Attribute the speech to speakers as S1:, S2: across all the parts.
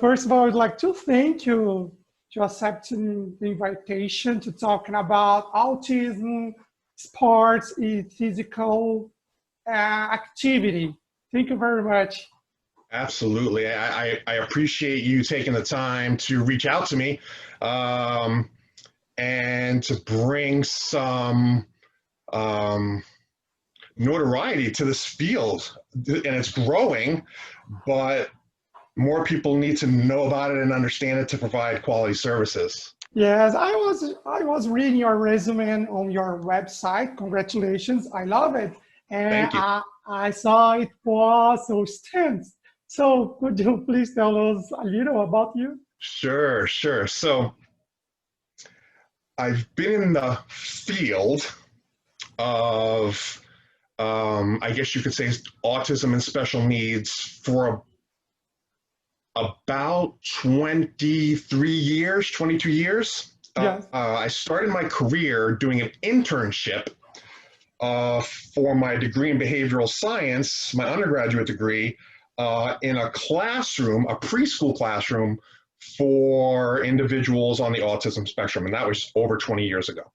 S1: First of all, I'd like to thank you to accepting the invitation to talking about autism, sports, and physical activity. Thank you very much.
S2: Absolutely. I appreciate you taking the time to reach out to me and to bring some notoriety to this field. And it's growing, but more people need to know about it and understand it to provide quality services.
S1: Yes, I was reading your resume on your website. Congratulations, I love it. And
S2: Thank you.
S1: I saw it was so extensive. So could you please tell us a little about you?
S2: Sure. So I've been in the field of, I guess you could say, autism and special needs for about 22 years.
S1: Yes.
S2: I started my career doing an internship for my degree in behavioral science, my undergraduate degree, in a classroom, a preschool classroom for individuals on the autism spectrum. And that was over 20 years ago.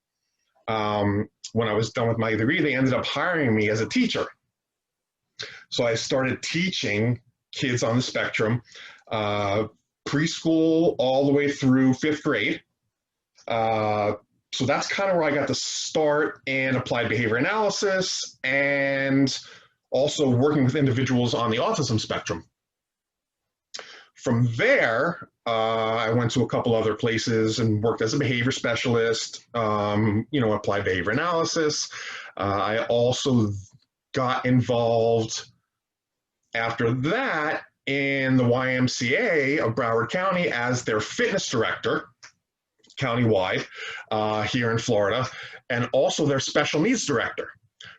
S2: When I was done with my degree, they ended up hiring me as a teacher. So I started teaching kids on the spectrum, preschool all the way through 5th grade. So that's kind of where I got to start in applied behavior analysis and also working with individuals on the autism spectrum. From there, I went to a couple other places and worked as a behavior specialist, applied behavior analysis. I also got involved after that in the YMCA of Broward County as their fitness director, countywide, here in Florida, and also their special needs director.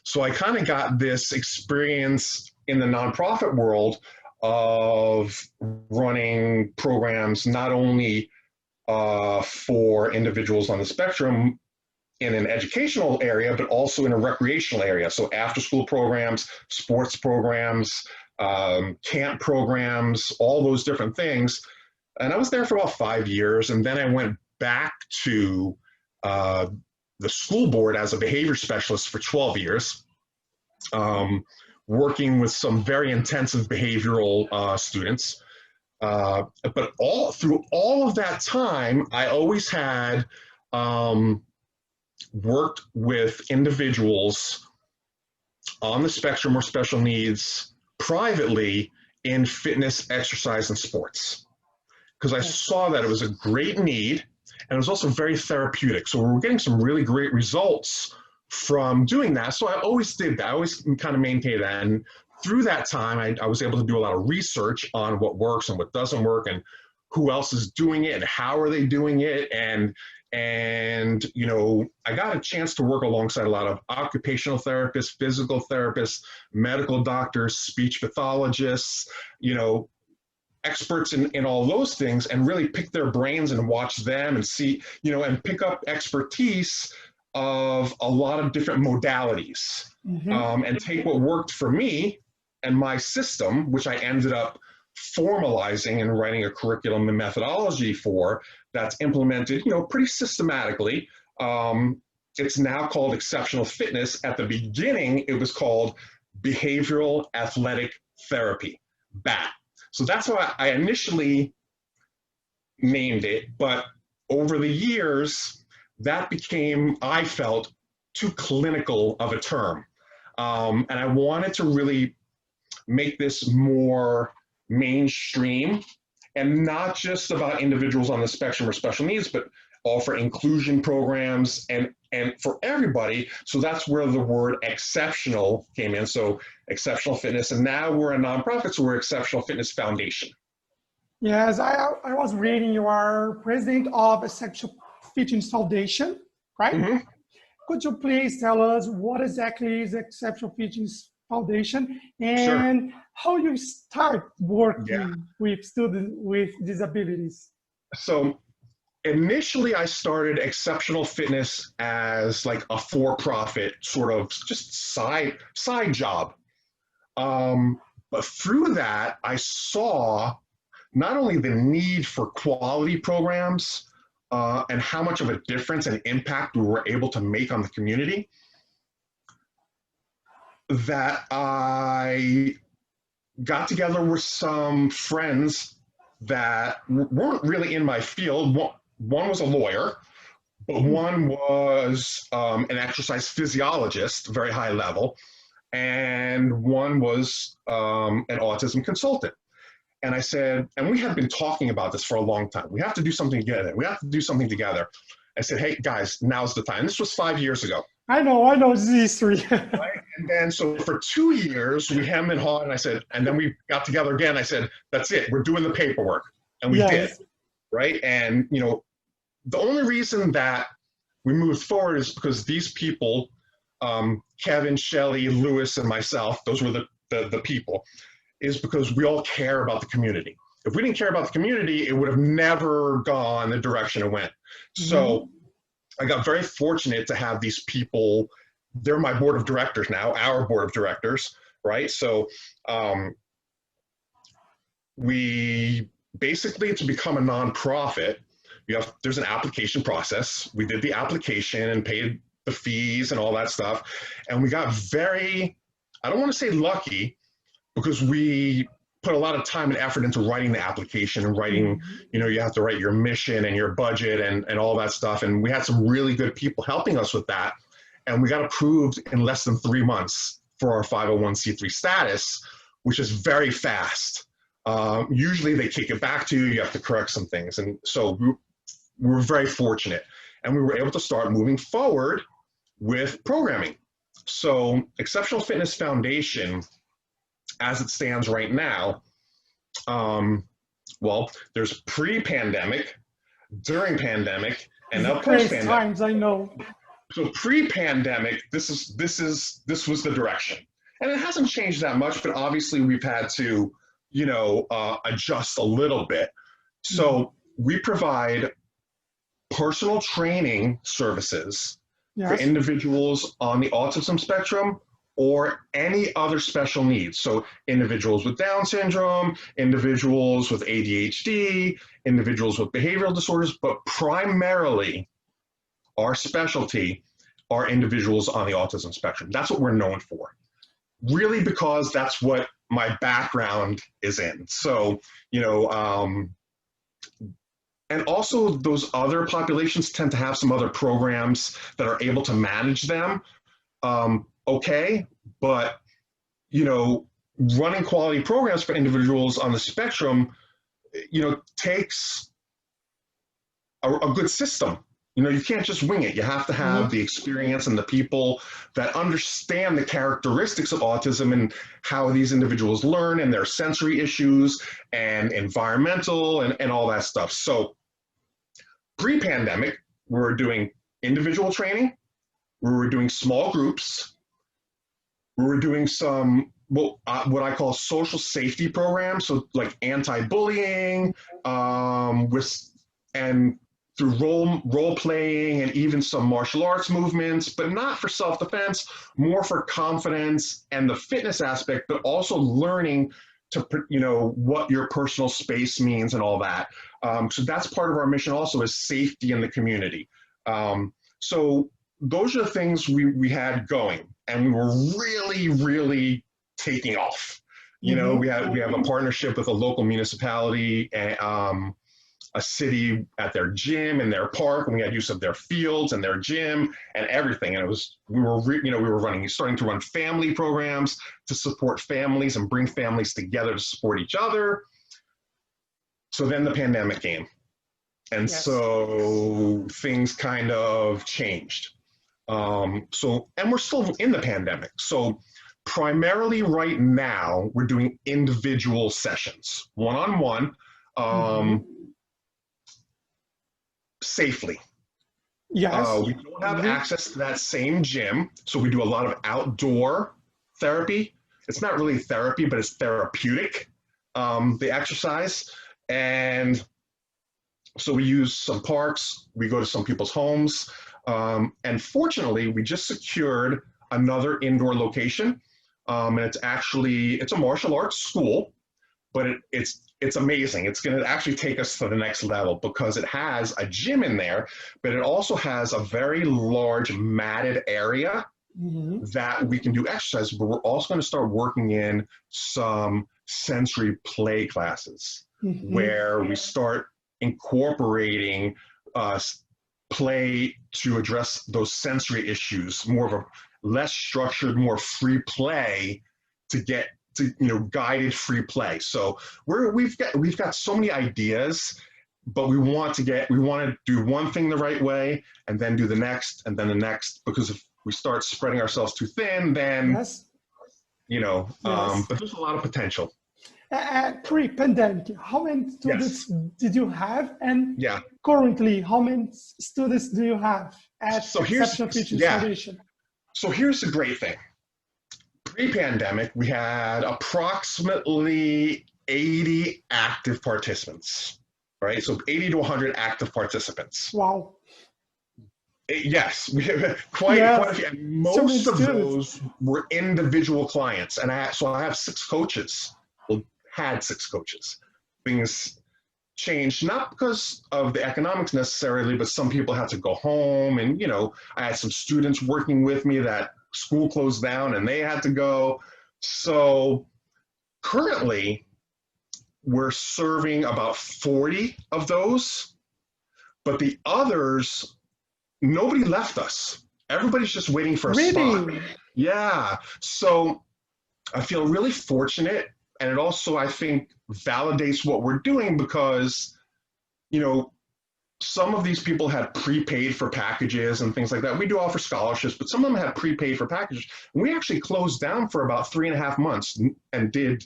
S2: So I kind of got this experience in the nonprofit world of running programs not only for individuals on the spectrum in an educational area, but also in a recreational area. So after school programs, sports programs, camp programs, all those different things. And I was there for about 5 years. And then I went back to the school board as a behavior specialist for 12 years, working with some very intensive behavioral students. But through all of that time, I always had worked with individuals on the spectrum or special needs privately in fitness, exercise, and sports. Because I saw that it was a great need, and it was also very therapeutic. So we were getting some really great results from doing that. So I always did that. I always kind of maintained that. And through that time, I was able to do a lot of research on what works and what doesn't work, and who else is doing it, and how are they doing it. And I got a chance to work alongside a lot of occupational therapists, physical therapists, medical doctors, speech pathologists, experts in all those things, and really pick their brains and watch them and see, and pick up expertise of a lot of different modalities, and take what worked for me and my system, which I ended up formalizing and writing a curriculum and methodology for that's implemented, pretty systematically. It's now called exceptional fitness. At the beginning, it was called behavioral athletic therapy, BAT. So that's how I initially named it, but over the years, that became, I felt, too clinical of a term. And I wanted to really make this more mainstream and not just about individuals on the spectrum or special needs, but offer inclusion programs and for everybody. So that's where the word exceptional came in. So exceptional fitness, and now we're a nonprofit, so we're Exceptional Fitness Foundation.
S1: Yes, I was reading you are president of Exceptional Fitness Foundation, right? Could you please tell us what exactly is Exceptional Fitness Foundation and how you start working with students with disabilities? So
S2: initially, I started Exceptional Fitness as like a for-profit sort of just side job. But through that, I saw not only the need for quality programs and how much of a difference and impact we were able to make on the community, that I got together with some friends that weren't really in my field. One was a lawyer, but one was an exercise physiologist, very high level, and one was an autism consultant. And I said, and we had been talking about this for a long time. We have to do something together. We have to do something together. I said, hey, guys, now's the time. This was 5 years ago.
S1: I know this history.
S2: Right? And then, so for 2 years, we hemmed and hawed, and I said, and then we got together again. I said, that's it. We're doing the paperwork. And we did, right? And, you know, the only reason that we moved forward is because these people, Kevin, Shelley, Lewis, and myself, those were the people, is because we all care about the community. If we didn't care about the community, it would have never gone the direction it went. So I got very fortunate to have these people. They're my board of directors now, our board of directors, right? So we basically, to become a nonprofit, there's an application process. We did the application and paid the fees and all that stuff. And we got very, I don't want to say lucky, because we put a lot of time and effort into writing the application and writing, you know, you have to write your mission and your budget and all that stuff. And we had some really good people helping us with that. And we got approved in less than 3 months for our 501c3 status, which is very fast. Usually they kick it back to you, you have to correct some things. And so we were very fortunate. And we were able to start moving forward with programming. So Exceptional Fitness Foundation, as it stands right now, well, there's pre-pandemic, during pandemic, and now post-pandemic.
S1: Times, I know.
S2: So pre-pandemic, this was the direction, and it hasn't changed that much. But obviously, we've had to, you know, adjust a little bit. So we provide personal training services for individuals on the autism spectrum or any other special needs. So individuals with Down syndrome, individuals with ADHD, individuals with behavioral disorders, but primarily our specialty are individuals on the autism spectrum. That's what we're known for. Really, because that's what my background is in. So, you know, and also those other populations tend to have some other programs that are able to manage them. Okay, but, you know, running quality programs for individuals on the spectrum, you know, takes a good system. You know, you can't just wing it. You have to have the experience and the people that understand the characteristics of autism and how these individuals learn and their sensory issues and environmental and all that stuff. So pre-pandemic, we were doing individual training, we were doing small groups, we were doing some what I call social safety programs, so like anti-bullying, and through role playing and even some martial arts movements, but not for self-defense, more for confidence and the fitness aspect, but also learning to, you know, what your personal space means and all that. So that's part of our mission also, is safety in the community. So those are the things we had going, and we were really, really taking off. You know, we have a partnership with a local municipality, and a city at their gym and their park, and we had use of their fields and their gym and everything. And it was, we were starting to run family programs to support families and bring families together to support each other. So then the pandemic came. And so things kind of changed. And we're still in the pandemic. So primarily right now, we're doing individual sessions, one-on-one, safely.
S1: Yes.
S2: We don't have access to that same gym, so we do a lot of outdoor therapy. It's not really therapy, but it's therapeutic, the exercise. And so we use some parks, we go to some people's homes, and fortunately, we just secured another indoor location, and it's a martial arts school, but it's it's amazing. It's going to actually take us to the next level because it has a gym in there, but it also has a very large matted area that we can do exercise, but we're also going to start working in some sensory play classes where we start incorporating play to address those sensory issues, more of a less structured, more free play to get to, you know, guided free play. So we've got so many ideas, but we want to do one thing the right way and then do the next and then the next, because if we start spreading ourselves too thin, then, you know, but there's a lot of potential.
S1: Pre-pandemic, how many students did you have? And currently, how many students do you have at Exceptional Teaching Foundation?
S2: So here's the great thing. Pre-pandemic, we had approximately 80 active participants, right? So 80 to 100 active participants.
S1: Wow.
S2: Yes, we have quite a few. And most of those were individual clients. And I have 6 coaches. Well, had 6 coaches. Things changed, not because of the economics necessarily, but some people had to go home. And, you know, I had some students working with me that school closed down and they had to go. So currently, we're serving about 40 of those, but the others, nobody left us. Everybody's just waiting for a spot. Yeah. So I feel really fortunate. And it also, I think, validates what we're doing because, you know, some of these people had prepaid for packages and things like that. We do offer scholarships, but some of them had prepaid for packages. And we actually closed down for about 3.5 months and did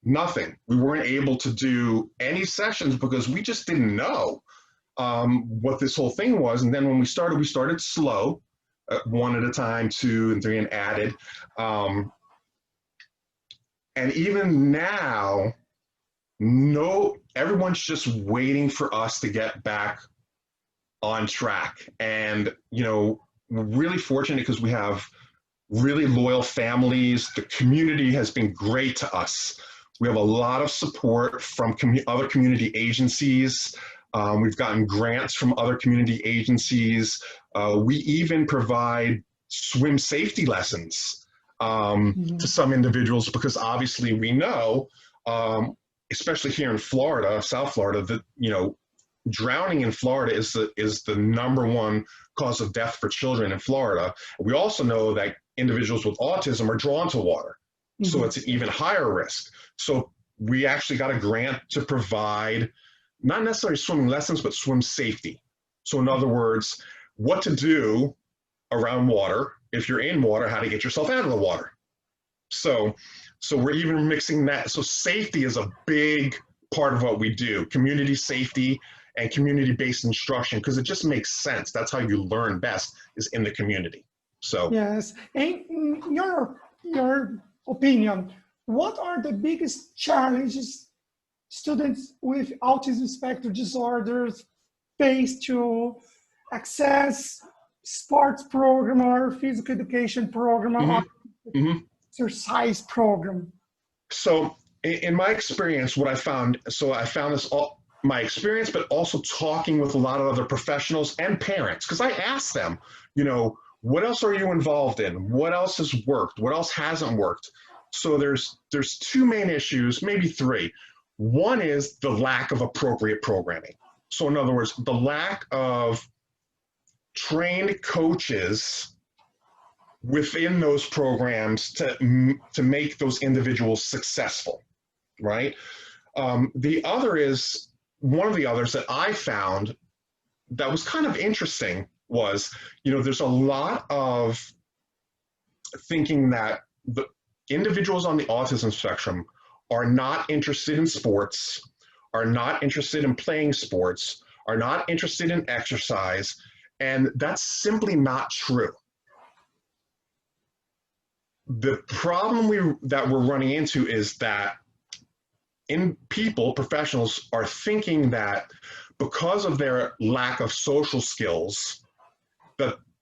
S2: nothing. We weren't able to do any sessions because we just didn't know what this whole thing was. And then when we started slow, 1 at a time, 2 and 3, and added. And even now, everyone's just waiting for us to get back on track. And, you know, we're really fortunate because we have really loyal families. The community has been great to us. We have a lot of support from other community agencies. We've gotten grants from other community agencies. We even provide swim safety lessons to some individuals because obviously we know, especially here in Florida, South Florida, that, you know, drowning in Florida is the #1 cause of death for children in Florida. We also know that individuals with autism are drawn to water. So it's an even higher risk. So we actually got a grant to provide not necessarily swimming lessons, but swim safety. So in other words, what to do around water, if you're in water, how to get yourself out of the water. So we're even mixing that. So safety is a big part of what we do, community safety and community-based instruction, because it just makes sense. That's how you learn best, is in the community. So
S1: yes, and in your opinion, what are the biggest challenges students with autism spectrum disorders face to access sports program or physical education program or exercise program?
S2: So in my experience, what I found this all my experience, but also talking with a lot of other professionals and parents, because I asked them, you know, what else are you involved in? What else has worked? What else hasn't worked? So there's 2 main issues, maybe 3. One is the lack of appropriate programming. So in other words, the lack of trained coaches within those programs to make those individuals successful, right? The other is, one of the others that I found that was kind of interesting was, you know, there's a lot of thinking that the individuals on the autism spectrum are not interested in sports, are not interested in playing sports, are not interested in exercise, and that's simply not true. The problem that we're running into is that professionals are thinking that because of their lack of social skills,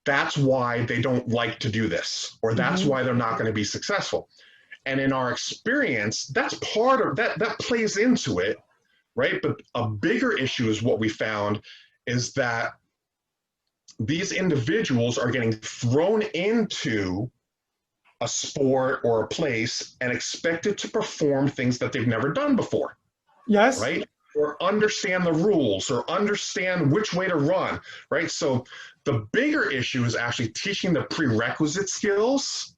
S2: that's why they don't like to do this, or that's why they're not going to be successful. And in our experience, that's part of that, that plays into it, right? But a bigger issue is what we found is that these individuals are getting thrown into a sport or a place and expected to perform things that they've never done before.
S1: Yes.
S2: Right? Or understand the rules or understand which way to run, right? So the bigger issue is actually teaching the prerequisite skills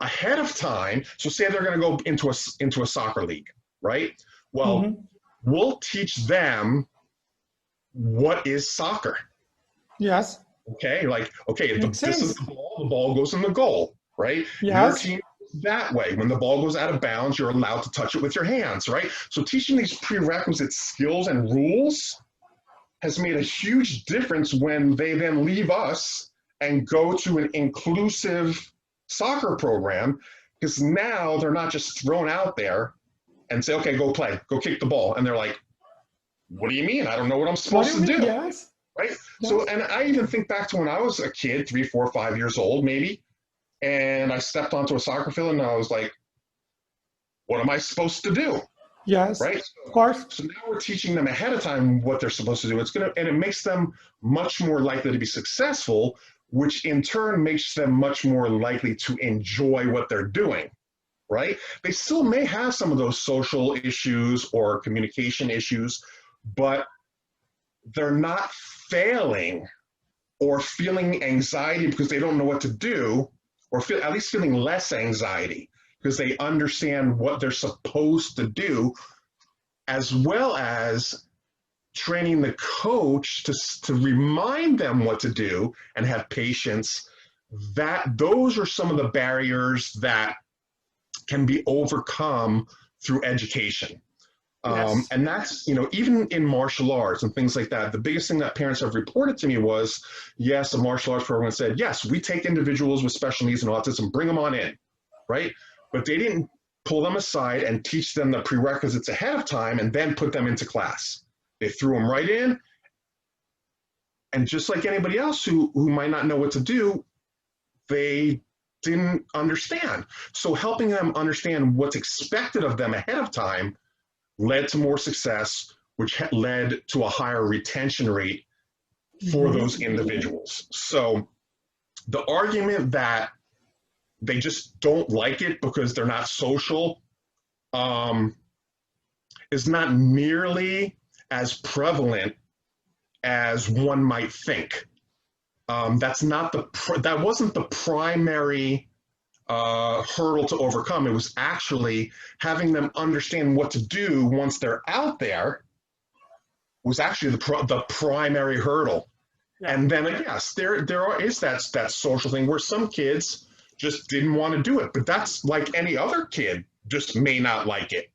S2: ahead of time. So say they're going to go into a soccer league, right? Well, we'll teach them what is soccer.
S1: Yes.
S2: Okay, like, okay, this is the ball goes in the goal, right?
S1: Yes.
S2: Your team is that way. When the ball goes out of bounds, you're allowed to touch it with your hands, right? So teaching these prerequisite skills and rules has made a huge difference when they then leave us and go to an inclusive soccer program, because now they're not just thrown out there and say, okay, go play, go kick the ball. And they're like, what do you mean? I don't know what I'm supposed to do.
S1: Yes.
S2: Right?
S1: Yes.
S2: So, and I even think back to when I was a kid, 3, 4, 5 years old, maybe, and I stepped onto a soccer field and I was like, what am I supposed to do?
S1: Yes.
S2: Right?
S1: Of course.
S2: So now we're teaching them ahead of time what they're supposed to do. And it makes them much more likely to be successful, which in turn makes them much more likely to enjoy what they're doing. Right? They still may have some of those social issues or communication issues, but they're not failing or feeling anxiety because they don't know what to do, or at least feeling less anxiety because they understand what they're supposed to do, as well as training the coach to remind them what to do and have patience. That those are some of the barriers that can be overcome through education.
S1: Yes.
S2: And that's, even in martial arts and things like that, the biggest thing that parents have reported to me was, yes, a martial arts program said, yes, we take individuals with special needs and autism, bring them on in, right? But they didn't pull them aside and teach them the prerequisites ahead of time and then put them into class. They threw them right in. And just like anybody else who might not know what to do, they didn't understand. So helping them understand what's expected of them ahead of time led to more success, which led to a higher retention rate for those individuals. So the argument that they just don't like it because they're not social is not nearly as prevalent as one might think. That wasn't the primary hurdle to overcome. It was actually having them understand what to do once they're out there was actually the primary hurdle. Yeah. And then yes, there is that social thing where some kids just didn't want to do it, but that's like any other kid just may not like it.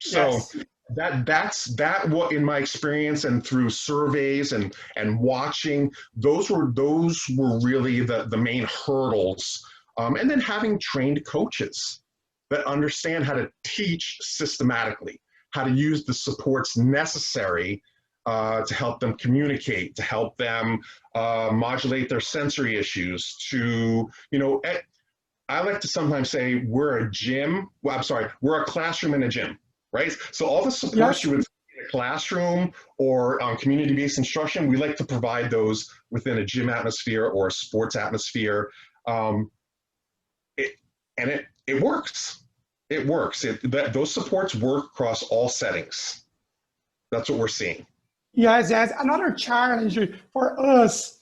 S2: So yes. That's what in my experience and through surveys and watching, those were really the main hurdles. And then having trained coaches that understand how to teach systematically, how to use the supports necessary to help them communicate, to help them modulate their sensory issues, I like to sometimes say we're a classroom in a gym, right? So all the supports you would in a classroom or community-based instruction, we like to provide those within a gym atmosphere or a sports atmosphere. It works. It works. Those supports work across all settings. That's what we're seeing.
S1: Yes, another challenge for us,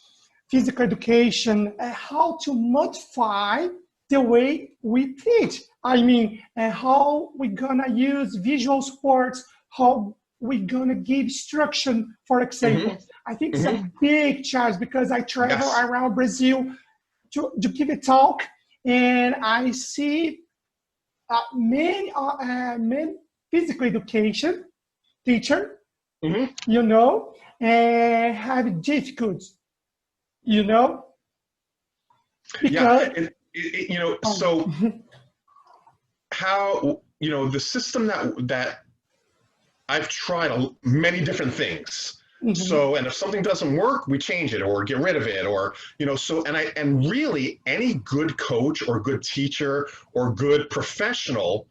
S1: physical education, how to modify the way we teach. I mean, how we're gonna use visual supports, how we're gonna give instruction, for example. I think it's a big challenge because I travel around Brazil to give a talk, and I see many physical education teacher, have difficulties, because
S2: so how the system that I've tried many different things. So, and if something doesn't work, we change it or get rid of it, or, you know, so, and really any good coach or good teacher or good professional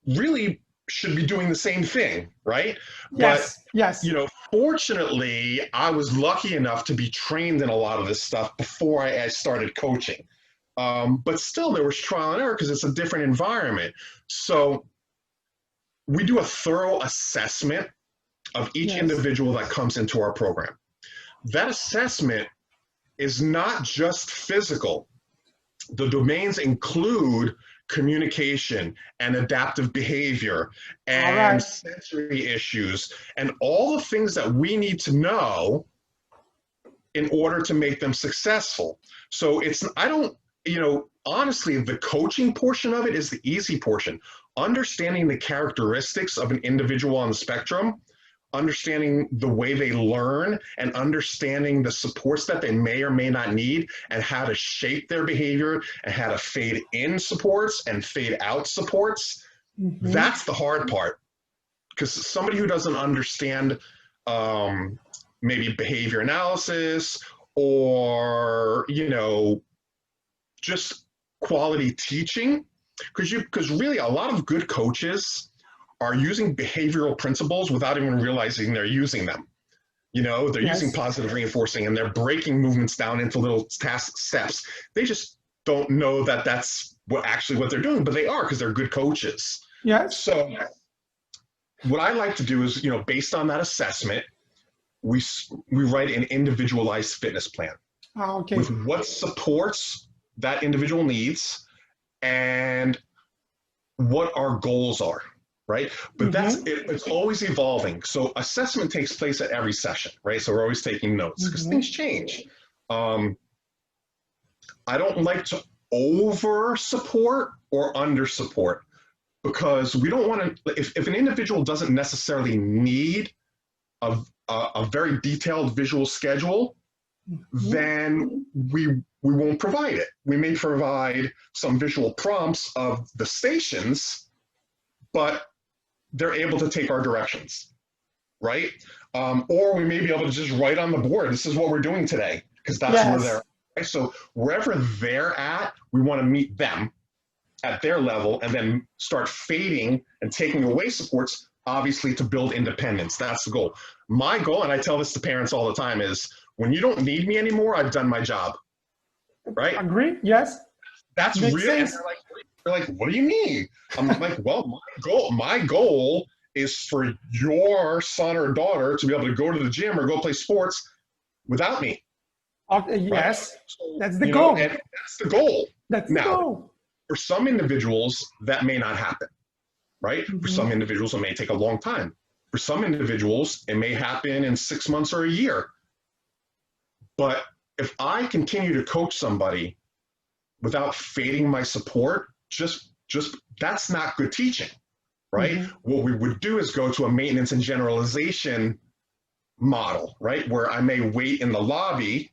S2: really should be doing the same thing, right?
S1: Yes,
S2: But,
S1: yes.
S2: you know, fortunately, I was lucky enough to be trained in a lot of this stuff before I started coaching. But still, there was trial and error because it's a different environment. So we do a thorough assessment of each individual that comes into our program. That assessment is not just physical. The domains include communication and adaptive behavior and sensory issues and all the things that we need to know in order to make them successful. So it's, I don't, you know, honestly, the coaching portion of it is the easy portion. Understanding the characteristics of an individual on the spectrum, understanding the way they learn, and understanding the supports that they may or may not need, and how to shape their behavior, and how to fade in supports and fade out supports. That's the hard part. Because somebody who doesn't understand maybe behavior analysis or, you know, just quality teaching, because really a lot of good coaches are using behavioral principles without even realizing they're using them. You know, they're using positive reinforcing and they're breaking movements down into little task steps. They just don't know that that's what they're doing, but they are, because they're good coaches.
S1: Yes.
S2: So what I like to do is, you know, based on that assessment, we write an individualized fitness plan with what supports that individual needs and what our goals are. Right? But it's always evolving. So assessment takes place at every session, right? So we're always taking notes because things change. I don't like to over support or under support, because we don't want to, if an individual doesn't necessarily need a very detailed visual schedule, then we won't provide it. We may provide some visual prompts of the stations, but they're able to take our directions, right? Or we may be able to just write on the board, this is what we're doing today, because that's where they're at. Right? So wherever they're at, we want to meet them at their level and then start fading and taking away supports, obviously to build independence. That's the goal. My goal, and I tell this to parents all the time, is when you don't need me anymore, I've done my job, right?
S1: Agree, yes.
S2: That's real. They're like, what do you mean? I'm like, well, my goal is for your son or daughter to be able to go to the gym or go play sports without me.
S1: Yes,
S2: right? So,
S1: that's the goal.
S2: And that's the goal.
S1: That's the goal.
S2: For some individuals, that may not happen, right? For some individuals, it may take a long time. For some individuals, it may happen in 6 months or a year. But if I continue to coach somebody without fading my support, just that's not good teaching, right? What we would do is go to a maintenance and generalization model, right? Where I may wait in the lobby,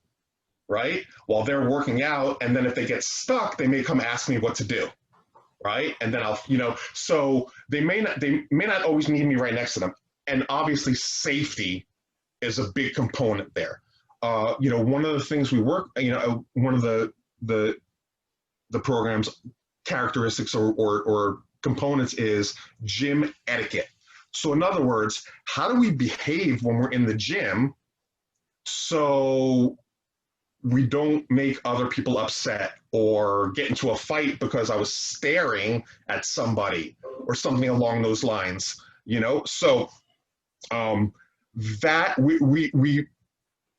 S2: right, while they're working out, and then if they get stuck, they may come ask me what to do, right? And then I'll, you know, so they may not always need me right next to them. And obviously safety is a big component there. You know, one of the things we work, you know, one of the program's characteristics or components is gym etiquette. So in other words, how do we behave when we're in the gym so we don't make other people upset or get into a fight because I was staring at somebody or something along those lines, you know? So that we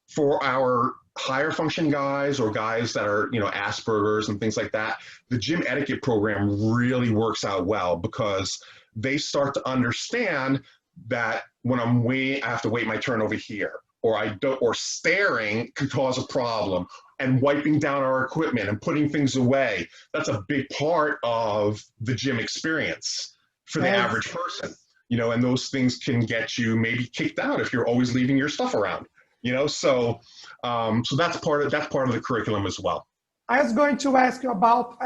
S2: for our higher function guys or guys that are, you know, Asperger's and things like that, the gym etiquette program really works out well because they start to understand that when I'm waiting, I have to wait my turn over here, or staring could cause a problem, and wiping down our equipment and putting things away. That's a big part of the gym experience for the average person, you know, and those things can get you maybe kicked out if you're always leaving your stuff around. You know, so that's part of the curriculum as well.
S1: I was going to ask you about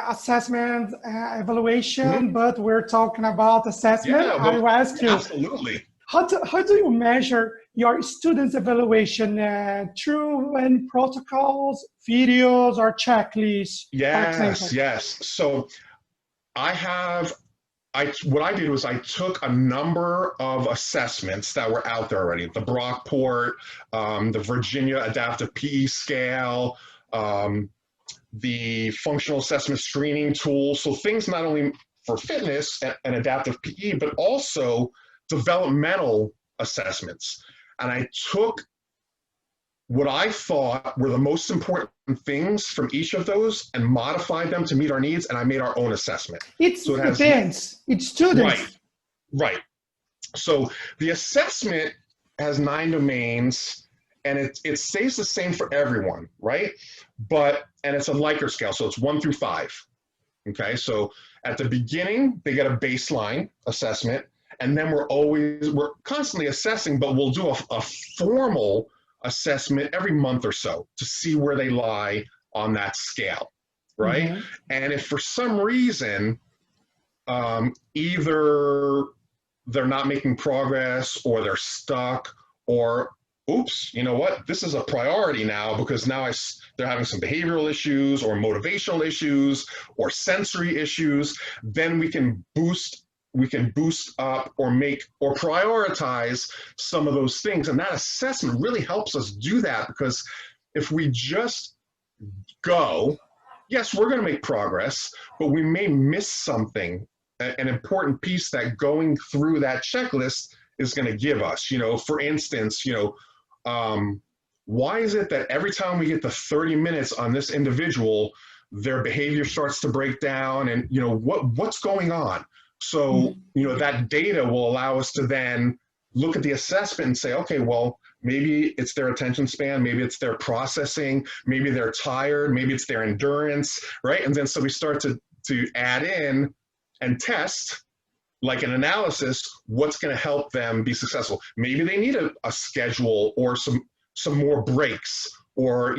S1: assessment, evaluation, but we're talking about assessment.
S2: Yeah,
S1: I will ask you,
S2: absolutely.
S1: How do you measure your students' evaluation through any protocols, videos, or checklists?
S2: Yes, yes. So what I did was I took a number of assessments that were out there already. The Brockport, the Virginia Adaptive PE Scale, the Functional Assessment Screening Tool. So things not only for fitness and adaptive PE, but also developmental assessments. And I took what I thought were the most important things from each of those and modified them to meet our needs, and I made our own assessment.
S1: It depends. It's students.
S2: Right. So the assessment has 9 domains, and it stays the same for everyone, right? And it's a Likert scale, so it's 1 through 5. Okay, so at the beginning, they get a baseline assessment, and then we're constantly assessing, but we'll do a formal assessment every month or so to see where they lie on that scale, right? Mm-hmm. And if for some reason, either they're not making progress or they're stuck or, oops, you know what, this is a priority now because now they're having some behavioral issues or motivational issues or sensory issues, then we can boost up or prioritize some of those things. And that assessment really helps us do that, because if we just go, yes, we're going to make progress, but we may miss something, an important piece that going through that checklist is going to give us. For instance, why is it that every time we get to 30 minutes on this individual, their behavior starts to break down, and what's going on? So, that data will allow us to then look at the assessment and say, okay, well, maybe it's their attention span, maybe it's their processing, maybe they're tired, maybe it's their endurance, right? And then so we start to add in and test, like an analysis, what's going to help them be successful. Maybe they need a schedule or some more breaks or,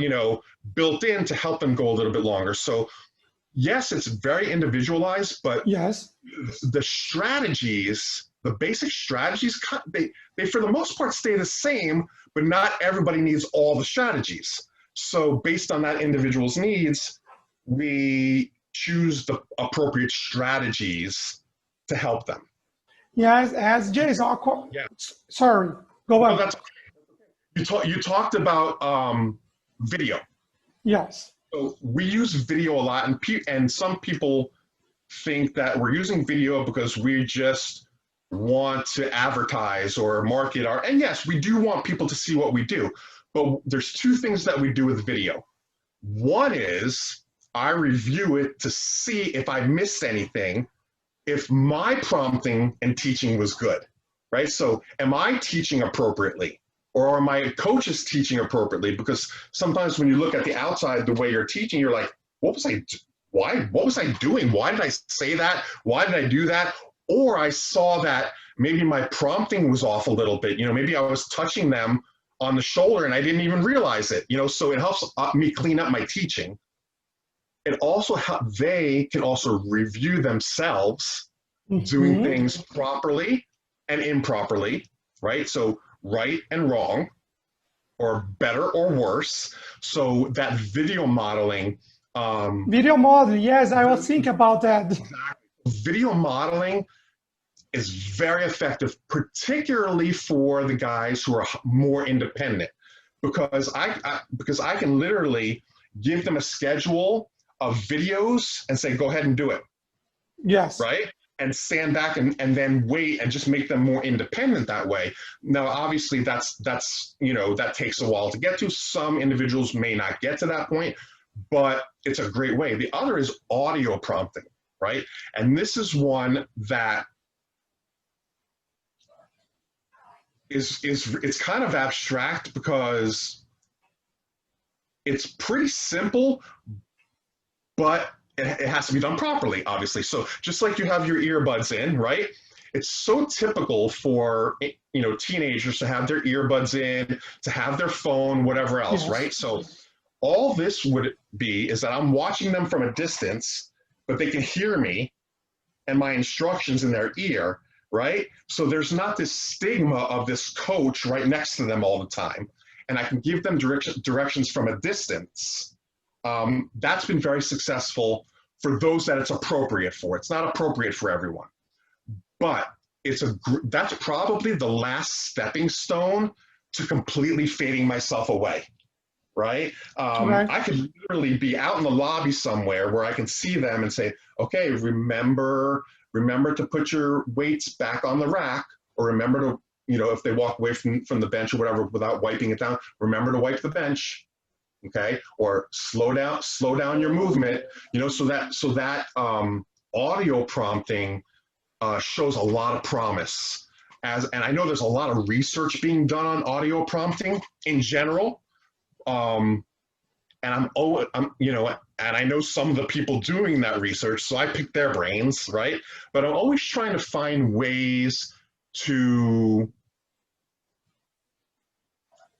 S2: built in to help them go a little bit longer. So yes, it's very individualized, but
S1: yes,
S2: the strategies, the basic strategies, they for the most part stay the same, but not everybody needs all the strategies. So based on that individual's needs, we choose the appropriate strategies to help them.
S1: Yes, as Jason, sorry, go on.
S2: No, that's okay. You talked about video.
S1: Yes.
S2: So we use video a lot, and some people think that we're using video because we just want to advertise or market and yes, we do want people to see what we do, but there's 2 things that we do with video. One is I review it to see if I missed anything, if my prompting and teaching was good, right? So am I teaching appropriately? Or are my coaches teaching appropriately? Because sometimes when you look at the outside, the way you're teaching, you're like, what was I doing? Why did I say that? Why did I do that? Or I saw that maybe my prompting was off a little bit. Maybe I was touching them on the shoulder and I didn't even realize it. So it helps me clean up my teaching. It also they can also review themselves doing things properly and improperly, right? So right and wrong, or better or worse. So that video modeling.
S1: Yes, I was thinking about that.
S2: Exactly. Video modeling is very effective, particularly for the guys who are more independent, because I can literally give them a schedule of videos and say, go ahead and do it.
S1: Yes.
S2: Right? And stand back and then wait and just make them more independent that way. Now, obviously, that takes a while to get to. Some individuals may not get to that point, but it's a great way. The other is audio prompting, right? And this is one that it's kind of abstract because it's pretty simple, but it has to be done properly, obviously. So just like you have your earbuds in, right? It's so typical for teenagers to have their earbuds in, to have their phone, whatever else, yes. Right? So all this would be is that I'm watching them from a distance, but they can hear me and my instructions in their ear. right? So there's not this stigma of this coach right next to them all the time. And I can give them directions from a distance. That's been very successful for those that it's appropriate for. It's not appropriate for everyone. But that's probably the last stepping stone to completely fading myself away, right? I could literally be out in the lobby somewhere where I can see them and say, okay, remember to put your weights back on the rack, or remember to, if they walk away from the bench or whatever without wiping it down, remember to wipe the bench, okay? Or slow down your movement, so that audio prompting shows a lot of promise. And I know there's a lot of research being done on audio prompting in general. And and I know some of the people doing that research, so I pick their brains, right? But I'm always trying to find ways to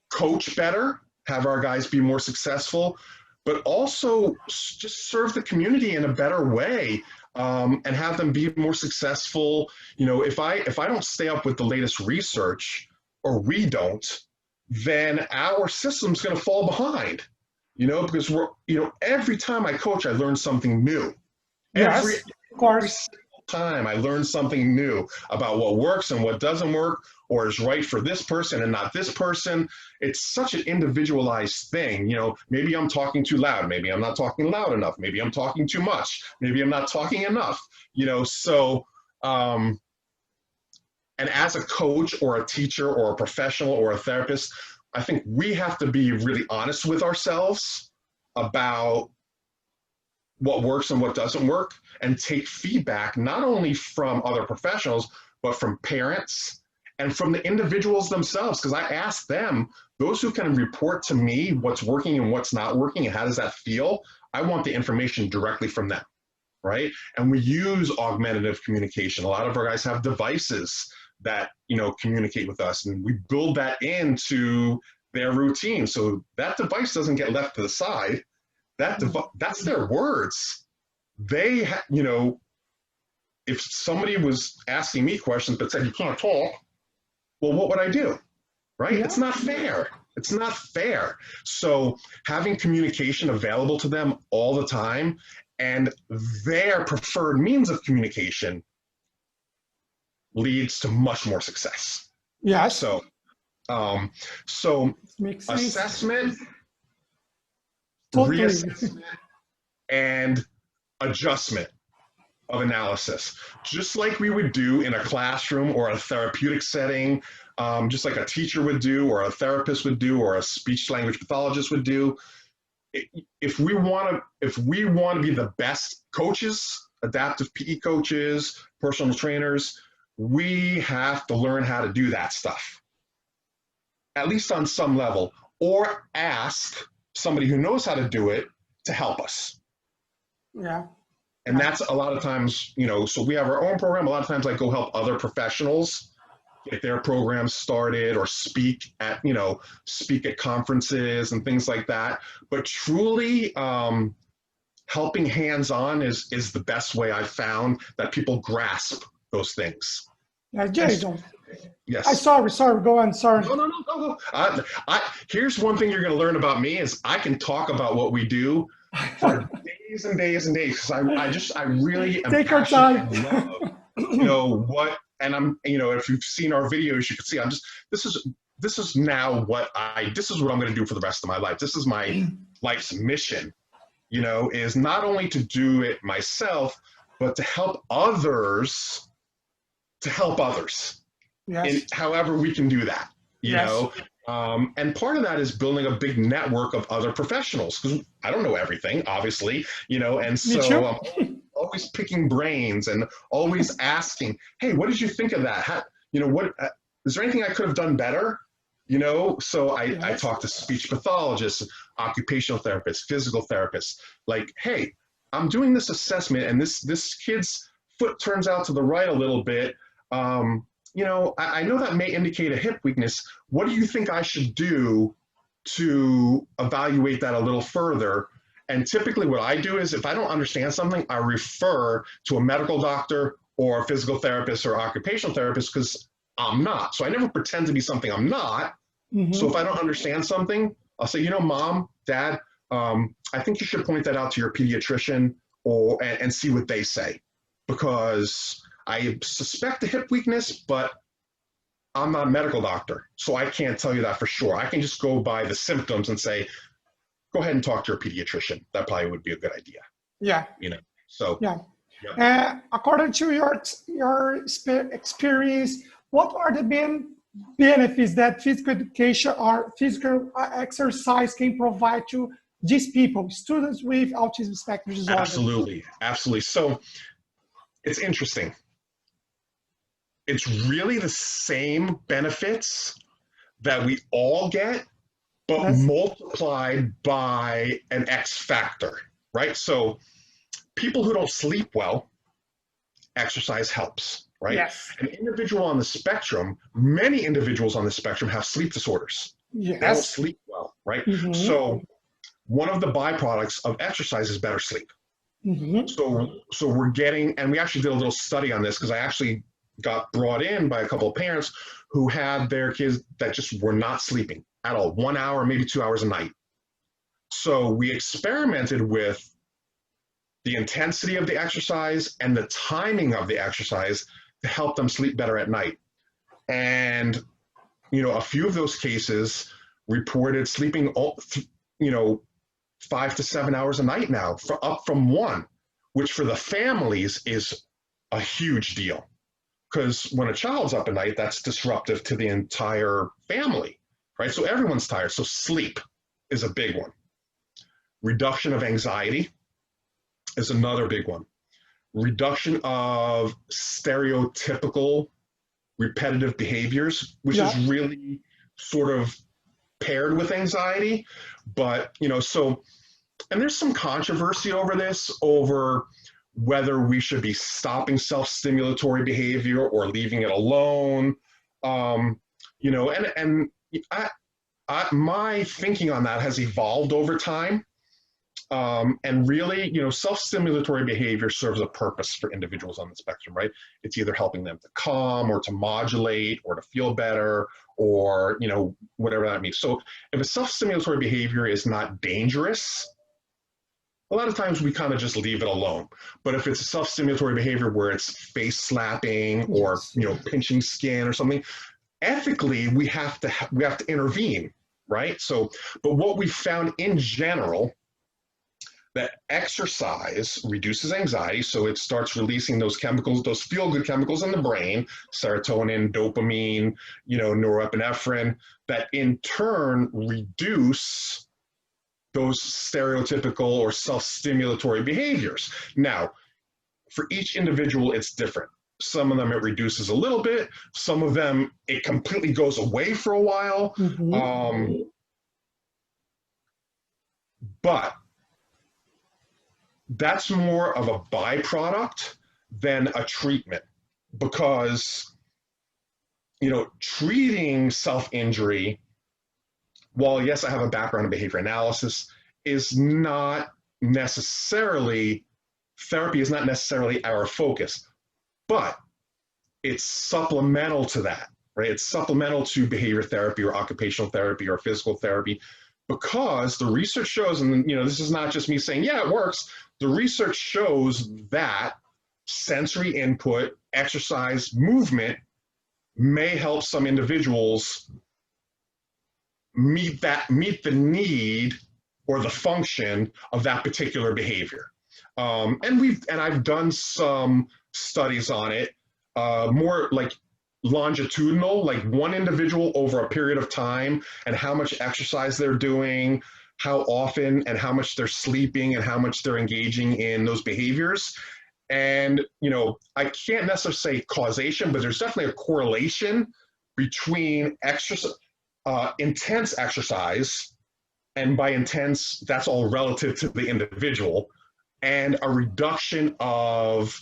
S2: coach better, have our guys be more successful, but also just serve the community in a better way, and have them be more successful. If I don't stay up with the latest research, or we don't, then our system's going to fall behind. Because every time I coach, I learn something new.
S1: Yes, of course.
S2: Every single time I learn something new about what works and what doesn't work, or is right for this person and not this person. It's such an individualized thing. Maybe I'm talking too loud. Maybe I'm not talking loud enough. Maybe I'm talking too much. Maybe I'm not talking enough. So, and as a coach or a teacher or a professional or a therapist, I think we have to be really honest with ourselves about what works and what doesn't work, and take feedback not only from other professionals, but from parents and from the individuals themselves. Because I ask them, those who can report to me what's working and what's not working and how does that feel, I want the information directly from them, right? And we use augmentative communication. A lot of our guys have devices that communicate with us, and we build that into their routine, so that device doesn't get left to the side. That's their words. They if somebody was asking me questions but said you can't talk, well, what would I do, right? Yeah. It's not fair. So having communication available to them all the time, and their preferred means of communication, leads to much more success.
S1: Yeah.
S2: So assessment, reassessment, and adjustment of analysis, just like we would do in a classroom or a therapeutic setting, just like a teacher would do, or a therapist would do, or a speech language pathologist would do. If we want to be the best coaches, adaptive PE coaches, personal trainers, we have to learn how to do that stuff, at least on some level, or ask somebody who knows how to do it to help us.
S1: Yeah.
S2: And that's a lot of times, so we have our own program. A lot of times I go help other professionals get their programs started, or speak at conferences and things like that. But truly, helping hands-on is the best way I've found that people grasp those things.
S1: Yeah, Jason.
S2: Yes.
S1: Sorry, go on, sorry.
S2: No, go. Here's one thing you're going to learn about me is I can talk about what we do for days and days and days, because I really am
S1: Take our time.
S2: What, and I'm, if you've seen our videos, you can see this is what I'm going to do for the rest of my life. This is my life's mission, is not only to do it myself, but to help others,
S1: Yes.
S2: in however we can do that, you
S1: Yes.
S2: know. And part of that is building a big network of other professionals, because I don't know everything, obviously, and so I'm always picking brains and always asking, hey, what did you think of that? How, what is there anything I could have done better? So I talk to speech pathologists, occupational therapists, physical therapists, like, hey, I'm doing this assessment and this kid's foot turns out to the right a little bit. I know that may indicate a hip weakness. What do you think I should do to evaluate that a little further? And typically what I do is, if I don't understand something, I refer to a medical doctor or physical therapist or occupational therapist because I'm not. So I never pretend to be something I'm not. So if I don't understand something, I'll say, Mom, Dad, I think you should point that out to your pediatrician and see what they say, because I suspect a hip weakness, but I'm not a medical doctor, so I can't tell you that for sure. I can just go by the symptoms and say, go ahead and talk to your pediatrician. That probably would be a good idea.
S1: Yeah.
S2: So.
S1: Yeah.
S2: Yep.
S1: According to your experience, what are the main benefits that physical education or physical exercise can provide to these people, students with autism spectrum disorder?
S2: Absolutely. So it's interesting. It's really the same benefits that we all get, but multiplied by an X factor, right? So people who don't sleep well, exercise helps. Right?
S1: Yes.
S2: An individual on the spectrum, many individuals on the spectrum have sleep disorders.
S1: Yes.
S2: They don't sleep well, right? So one of the byproducts of exercise is better sleep. So we're getting, and we actually did a little study on this because I actually got brought in by a couple of parents who had their kids that just were not sleeping at all, 1 hour, maybe 2 hours a night. So we experimented with the intensity of the exercise and the timing of the exercise to help them sleep better at night. And, a few of those cases reported sleeping, 5 to 7 hours a night now, up from 1, which for the families is a huge deal. Because when a child's up at night, that's disruptive to the entire family, right? So everyone's tired. So sleep is a big one. Reduction of anxiety is another big one. Reduction of stereotypical repetitive behaviors, which is really sort of paired with anxiety. But, and there's some controversy over whether we should be stopping self-stimulatory behavior or leaving it alone. My thinking on that has evolved over time. And really, self-stimulatory behavior serves a purpose for individuals on the spectrum, right? It's either helping them to calm or to modulate or to feel better or, whatever that means. So if a self-stimulatory behavior is not dangerous, a lot of times we kind of just leave it alone. But if it's a self-stimulatory behavior where it's face slapping or, pinching skin or something, ethically, we have to intervene, right? So, but what we found in general, that exercise reduces anxiety, so it starts releasing those chemicals, those feel-good chemicals in the brain, serotonin, dopamine, norepinephrine, that in turn reduce those stereotypical or self-stimulatory behaviors. Now, for each individual, it's different. Some of them it reduces a little bit. Some of them it completely goes away for a while. But that's more of a byproduct than a treatment, because, treating self-injury, while yes, I have a background in behavior analysis, is not necessarily, therapy is not necessarily our focus, but it's supplemental to that, right? It's supplemental to behavior therapy or occupational therapy or physical therapy, because the research shows, and this is not just me saying, yeah, it works. The research shows that sensory input, exercise, movement may help some individuals meet the need or the function of that particular behavior. And I've done some studies on it, more like longitudinal, like one individual over a period of time and how much exercise they're doing, how often and how much they're sleeping and how much they're engaging in those behaviors. And, I can't necessarily say causation, but there's definitely a correlation between intense exercise, and by intense, that's all relative to the individual, and a reduction of,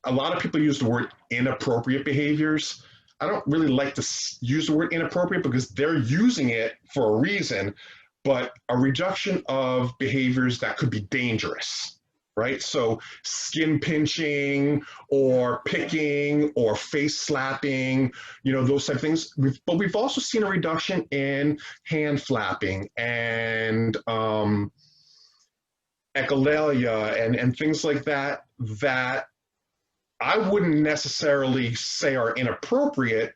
S2: a lot of people use the word inappropriate behaviors. I don't really like to use the word inappropriate because they're using it for a reason, but a reduction of behaviors that could be dangerous, right? So skin pinching or picking or face slapping, those type of things. But we've also seen a reduction in hand flapping and echolalia and things like that I wouldn't necessarily say are inappropriate,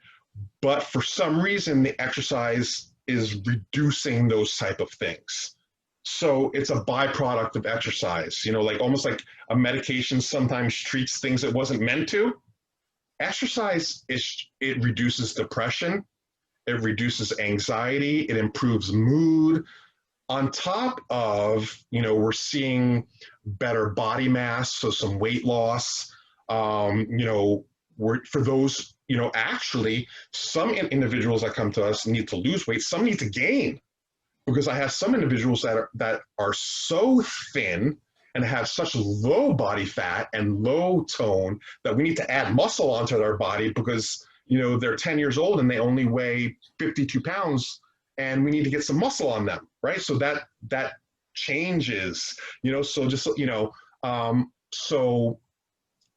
S2: but for some reason the exercise is reducing those type of things. So it's a byproduct of exercise, like almost like a medication sometimes treats things it wasn't meant to. Exercise, it reduces depression, it reduces anxiety, it improves mood. On top of, we're seeing better body mass, so some weight loss. For those, actually, some individuals that come to us need to lose weight, some need to gain. Because I have some individuals that are so thin and have such low body fat and low tone that we need to add muscle onto their body because, they're 10 years old and they only weigh 52 pounds and we need to get some muscle on them, right? So that changes, so just, so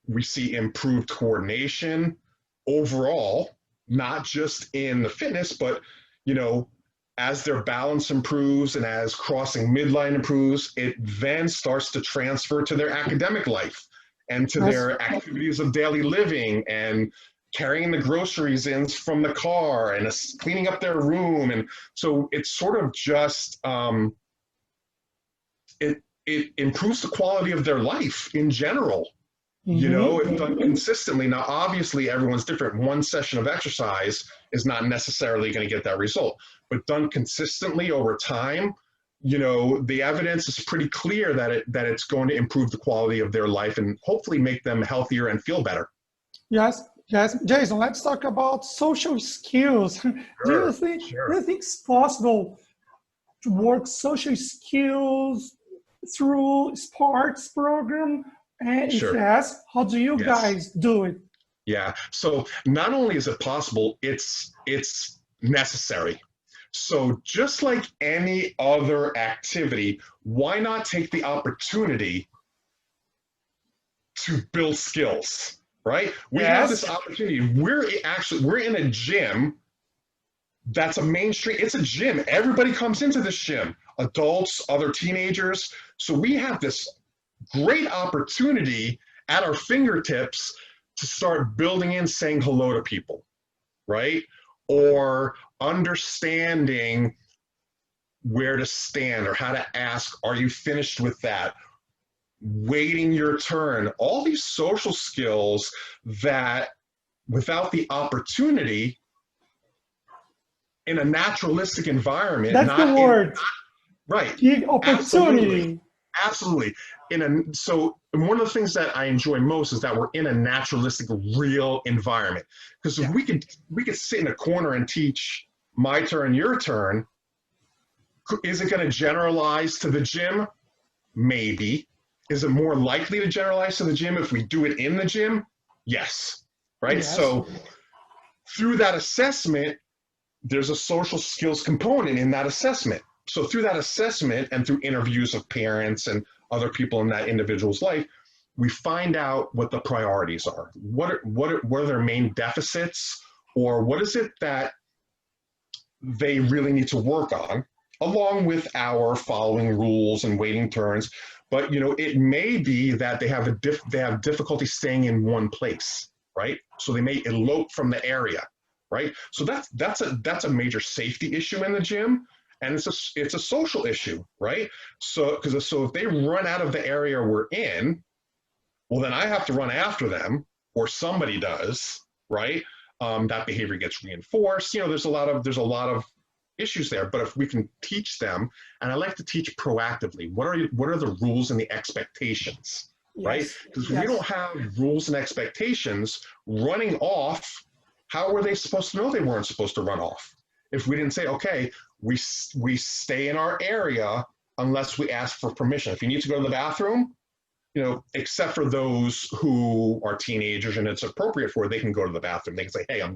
S2: we see improved coordination overall, not just in the fitness, but, as their balance improves and as crossing midline improves, it then starts to transfer to their academic life and to their activities of daily living and carrying the groceries in from the car and cleaning up their room. And so it's sort of just, it improves the quality of their life in general. If done consistently. Now, obviously, everyone's different. One session of exercise is not necessarily going to get that result, but done consistently over time, the evidence is pretty clear that it's going to improve the quality of their life and hopefully make them healthier and feel better.
S1: Yes. Jason, let's talk about social skills.
S2: Sure,
S1: do you think it's possible to work social skills through sports program? And if yes, how do you guys do it?
S2: Yeah, so not only is it possible, it's necessary. So just like any other activity, why not take the opportunity to build skills, right? We have this opportunity. We're in a gym that's a mainstream, it's a gym. Everybody comes into this gym, adults, other teenagers. So we have this great opportunity at our fingertips to start building in saying hello to people, right? Or understanding where to stand or how to ask, are you finished with that? Waiting your turn, all these social skills that without the opportunity in a naturalistic environment.
S1: That's the word.
S2: Right.
S1: Big opportunity.
S2: Absolutely. So one of the things that I enjoy most is that we're in a naturalistic, real environment. Because if we could sit in a corner and teach my turn, your turn, is it going to generalize to the gym? Maybe. Is it more likely to generalize to the gym if we do it in the gym? Yes. Right? Yes. So through that assessment, there's a social skills component in that assessment. So through that assessment and through interviews of parents and other people in that individual's life, we find out what the priorities are. What are their main deficits, or what is it that they really need to work on, along with our following rules and waiting turns. But it may be that they have difficulty staying in one place, right? So they may elope from the area, right? So that's a major safety issue in the gym. And it's a social issue, right? So if they run out of the area we're in, well, then I have to run after them, or somebody does, right? That behavior gets reinforced. There's a lot of issues there. But if we can teach them, and I like to teach proactively, what are the rules and the expectations, right? Because we don't have rules and expectations running off. How were they supposed to know they weren't supposed to run off? If we didn't say, okay, we stay in our area unless we ask for permission. If you need to go to the bathroom, except for those who are teenagers and it's appropriate for, they can go to the bathroom. They can say, hey, I'm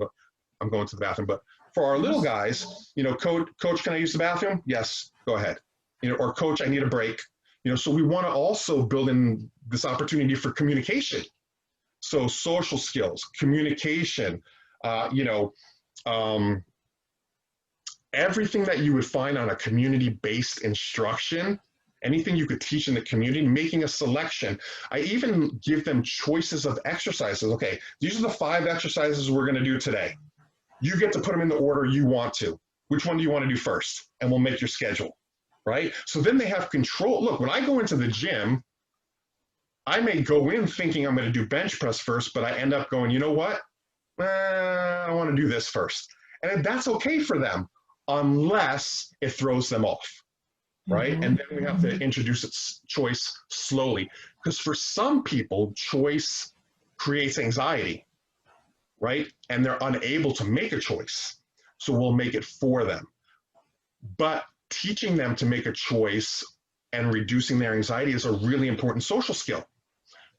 S2: going to the bathroom. But for our little guys, coach, can I use the bathroom? Yes, go ahead. Or coach, I need a break. So we want to also build in this opportunity for communication. So social skills, communication, everything that you would find on a community-based instruction, anything you could teach in the community, making a selection. I even give them choices of exercises. Okay, these are the 5 exercises we're going to do today. You get to put them in the order you want to. Which one do you want to do first? And we'll make your schedule, right? So then they have control. Look, when I go into the gym, I may go in thinking I'm going to do bench press first, but I end up going, you know what? I want to do this first. And that's okay for them, unless it throws them off, right? And then we have to introduce choice slowly. Because for some people, choice creates anxiety, right? And they're unable to make a choice. So we'll make it for them. But teaching them to make a choice and reducing their anxiety is a really important social skill,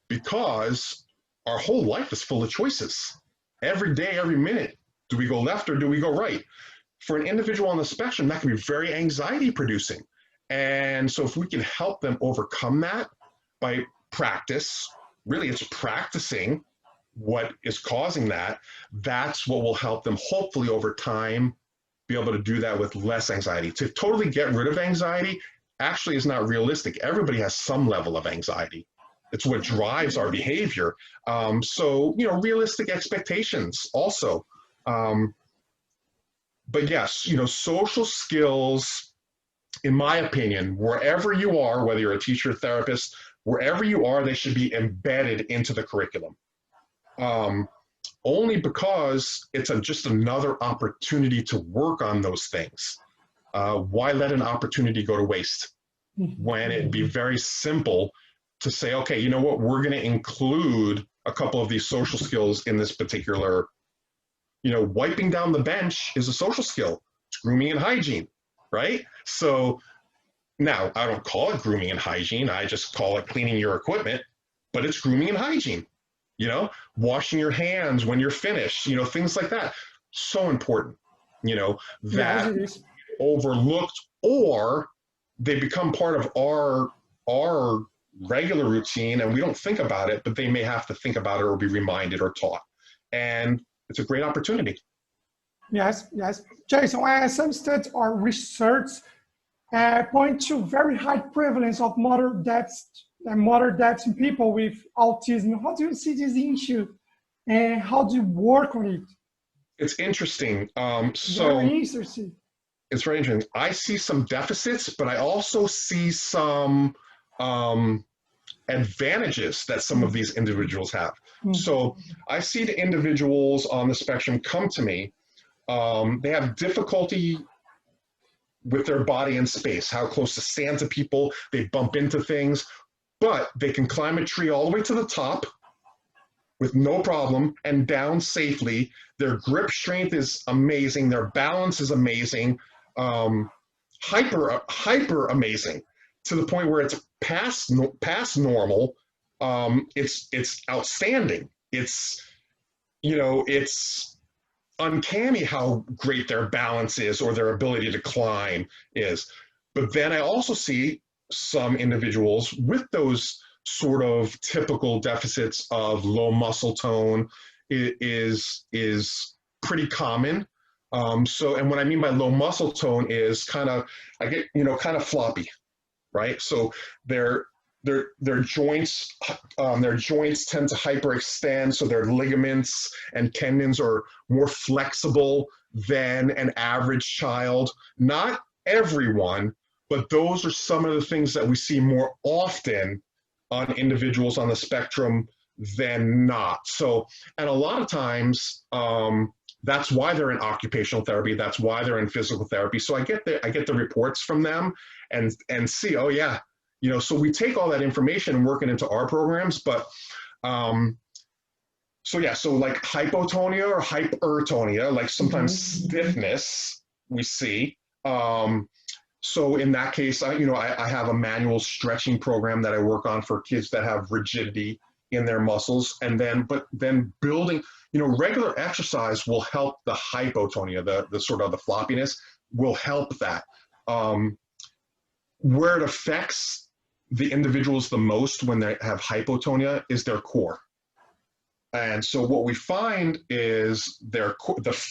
S2: because our whole life is full of choices. Every day, every minute, do we go left or do we go right? For an individual on the spectrum, that can be very anxiety producing. And so if we can help them overcome that by practice, really it's practicing what is causing that, that's what will help them hopefully over time be able to do that with less anxiety. To totally get rid of anxiety actually is not realistic. Everybody has some level of anxiety. It's what drives our behavior. So, realistic expectations also. But yes, social skills, in my opinion, wherever you are, whether you're a teacher, therapist, wherever you are, they should be embedded into the curriculum. Only because it's just another opportunity to work on those things. Why let an opportunity go to waste when it'd be very simple to say, okay, you know what, we're going to include a couple of these social skills in this particular, wiping down the bench is a social skill. It's grooming and hygiene, right? So now I don't call it grooming and hygiene. I just call it cleaning your equipment, but it's grooming and hygiene. Washing your hands when you're finished, things like that. So important, that overlooked, or they become part of our regular routine and we don't think about it, but they may have to think about it or be reminded or taught. And it's a great opportunity.
S1: Yes. Jason, some studies or research point to very high prevalence of motor debts in people with autism. How do you see this issue and how do you work on it?
S2: It's interesting.
S1: Very interesting.
S2: It's very interesting. I see some deficits, but I also see some advantages that some of these individuals have. So I see the individuals on the spectrum come to me. They have difficulty with their body in space, how close to stand to people, they bump into things, but they can climb a tree all the way to the top with no problem and down safely. Their grip strength is amazing. Their balance is amazing. Hyper amazing, to the point where it's past normal. It's outstanding. It's uncanny how great their balance is or their ability to climb is. But then I also see some individuals with those sort of typical deficits of low muscle tone is pretty common. And what I mean by low muscle tone is kind of floppy, right? So their joints tend to hyperextend, so their ligaments and tendons are more flexible than an average child. Not everyone, but those are some of the things that we see more often on individuals on the spectrum than not. So, and a lot of times, that's why they're in occupational therapy. That's why they're in physical therapy. So I get the reports from them and see, oh yeah, so we take all that information and work it into our programs. But so like hypotonia or hypertonia, like sometimes stiffness we see. So in that case, I have a manual stretching program that I work on for kids that have rigidity in their muscles, but then building, regular exercise will help the hypotonia, the sort of the floppiness will help that. Where it affects the individuals the most when they have hypotonia is their core. And so what we find is the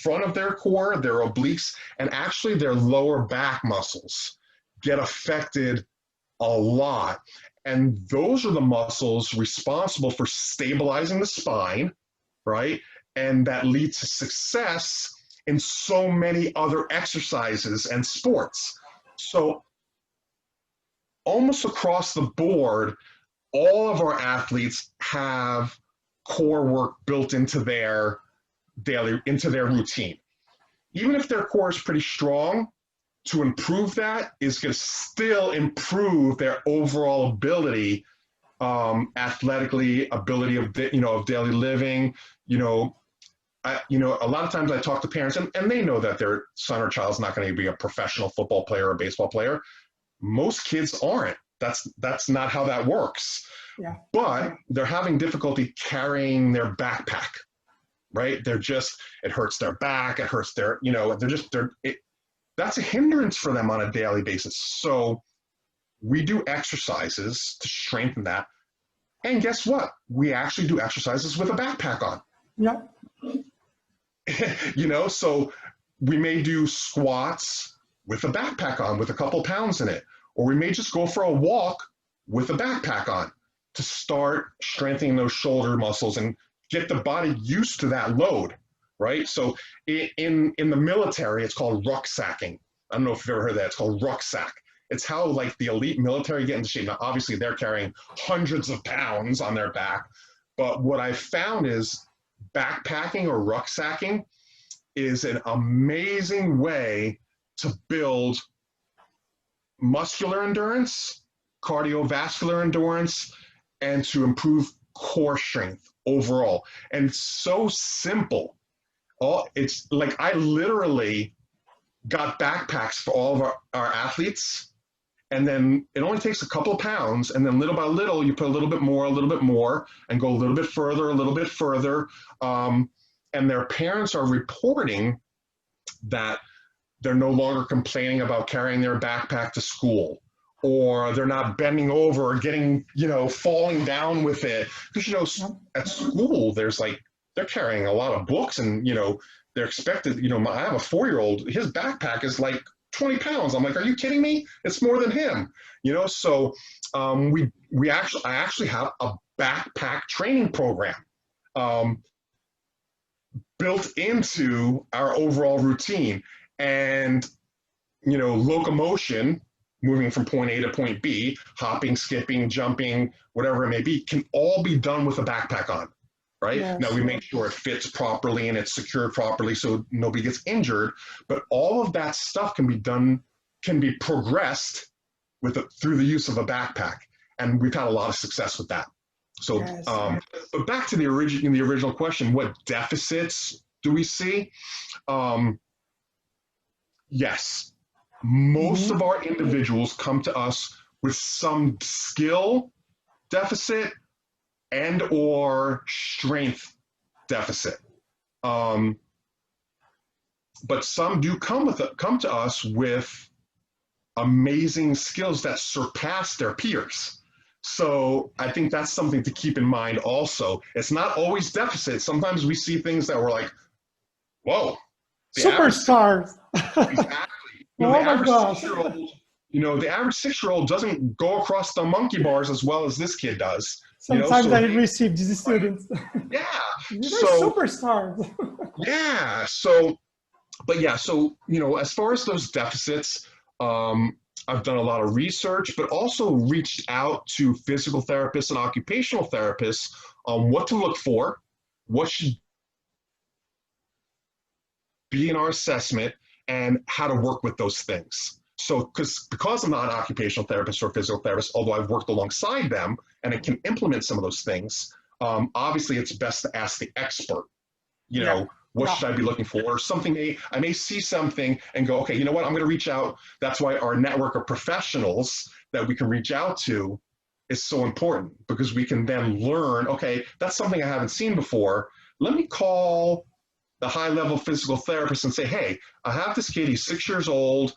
S2: front of their core, their obliques, and actually their lower back muscles get affected a lot. And those are the muscles responsible for stabilizing the spine, right? And that leads to success in so many other exercises and sports. So almost across the board, all of our athletes have core work built into their routine. Even if their core is pretty strong, to improve that is going to still improve their overall ability, athletically, ability of daily living. A lot of times I talk to parents, and they know that their son or child's not going to be a professional football player or baseball player. Most kids aren't. That's not how that works.
S1: Yeah.
S2: But they're having difficulty carrying their backpack, right? It hurts their back, it hurts their, that's a hindrance for them on a daily basis. So we do exercises to strengthen that. And guess what? We actually do exercises with a backpack on.
S1: Yeah.
S2: So we may do squats with a backpack on with a couple pounds in it, or we may just go for a walk with a backpack on to start strengthening those shoulder muscles and get the body used to that load, right? So in the military, it's called rucksacking. I don't know if you've ever heard that. It's called rucksack. It's how like the elite military get into shape. Now, obviously they're carrying hundreds of pounds on their back, but what I found is backpacking or rucksacking is an amazing way to build muscular endurance, cardiovascular endurance, and to improve core strength overall. And it's so simple. It's like I literally got backpacks for all of our athletes, and then it only takes a couple of pounds, and then little by little you put a little bit more, and go a little bit further. And their parents are reporting that they're no longer complaining about carrying their backpack to school, or they're not bending over or getting, falling down with it. Because, at school, they're carrying a lot of books, and, they're expected, I have a 4-year-old, his backpack is like 20 pounds. I'm like, are you kidding me? It's more than him, So I actually have a backpack training program built into our overall routine. And, locomotion, moving from point A to point B, hopping, skipping, jumping, whatever it may be, can all be done with a backpack on, right?
S1: Yes.
S2: Now, we make sure it fits properly and it's secured properly so nobody gets injured, but all of that stuff can be progressed through the use of a backpack. And we've had a lot of success with that. So,
S1: yes.
S2: But back to the original question, what deficits do we see? Yes, most of our individuals come to us with some skill deficit and or strength deficit. But some do come to us with amazing skills that surpass their peers. So I think that's something to keep in mind also. It's not always deficit. Sometimes we see things that we're like, whoa.
S1: Superstars.
S2: Exactly.
S1: Oh my gosh.
S2: The average 6-year-old doesn't go across the monkey bars as well as this kid does.
S1: Sometimes I receive these students.
S2: Yeah.
S1: They're superstars.
S2: Yeah. So as far as those deficits, I've done a lot of research, but also reached out to physical therapists and occupational therapists on what to look for, what should be in our assessment, and how to work with those things. So because I'm not an occupational therapist or physical therapist, although I've worked alongside them and it can implement some of those things, obviously it's best to ask the expert, what should I be looking for? Or something, I may see something and go, okay, you know what, I'm going to reach out. That's why our network of professionals that we can reach out to is so important, because we can then learn, okay, that's something I haven't seen before. Let me call the high-level physical therapist and say, hey, I have this kid, he's 6 years old.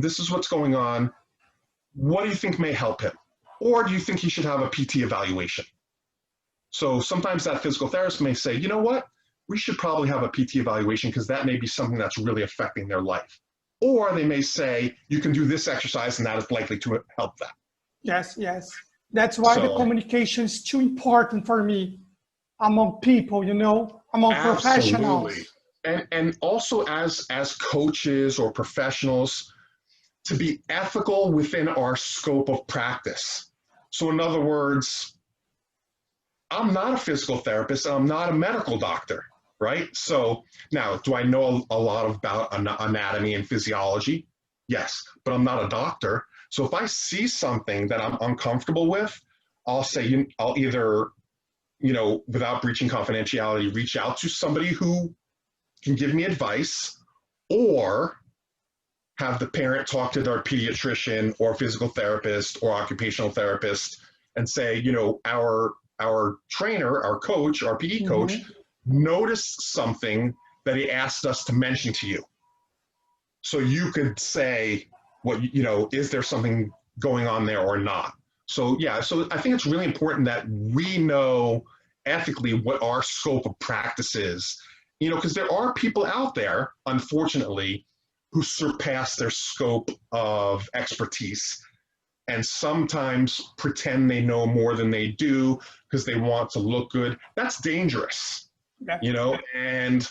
S2: This is what's going on. What do you think may help him? Or do you think he should have a PT evaluation? So sometimes that physical therapist may say, you know what, we should probably have a PT evaluation because that may be something that's really affecting their life. Or they may say, you can do this exercise and that is likely to help that.
S1: Yes, yes. That's why the communication is too important for me among people, you know, among professionals.
S2: And also as coaches or professionals, to be ethical within our scope of practice. So in other words, I'm not a physical therapist, and I'm not a medical doctor, right? So now, do I know a lot about anatomy and physiology? Yes, but I'm not a doctor. So if I see something that I'm uncomfortable with, I'll say, I'll either, you know, without breaching confidentiality, reach out to somebody who can give me advice, or have the parent talk to their pediatrician or physical therapist or occupational therapist and say, you know, our trainer, our coach, our PE coach, noticed something that he asked us to mention to you. So you could say, what, you know, is there something going on there or not? So yeah, so I think it's really important that we know ethically what our scope of practice is, you know, because there are people out there, unfortunately, who surpass their scope of expertise and sometimes pretend they know more than they do because they want to look good. That's dangerous, you know, and,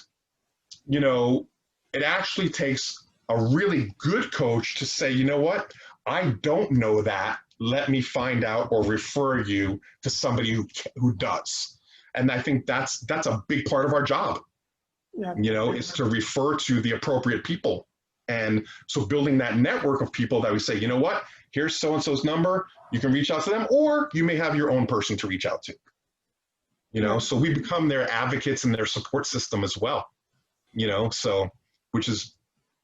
S2: you know, it actually takes a really good coach to say, you know what, I don't know that. Let me find out or refer you to somebody who does. And I think that's a big part of our job, you know, is to refer to the appropriate people. And so building that network of people that we say, you know what, here's so-and-so's number, you can reach out to them, or you may have your own person to reach out to, you know, so we become their advocates and their support system as well, you know, so, which is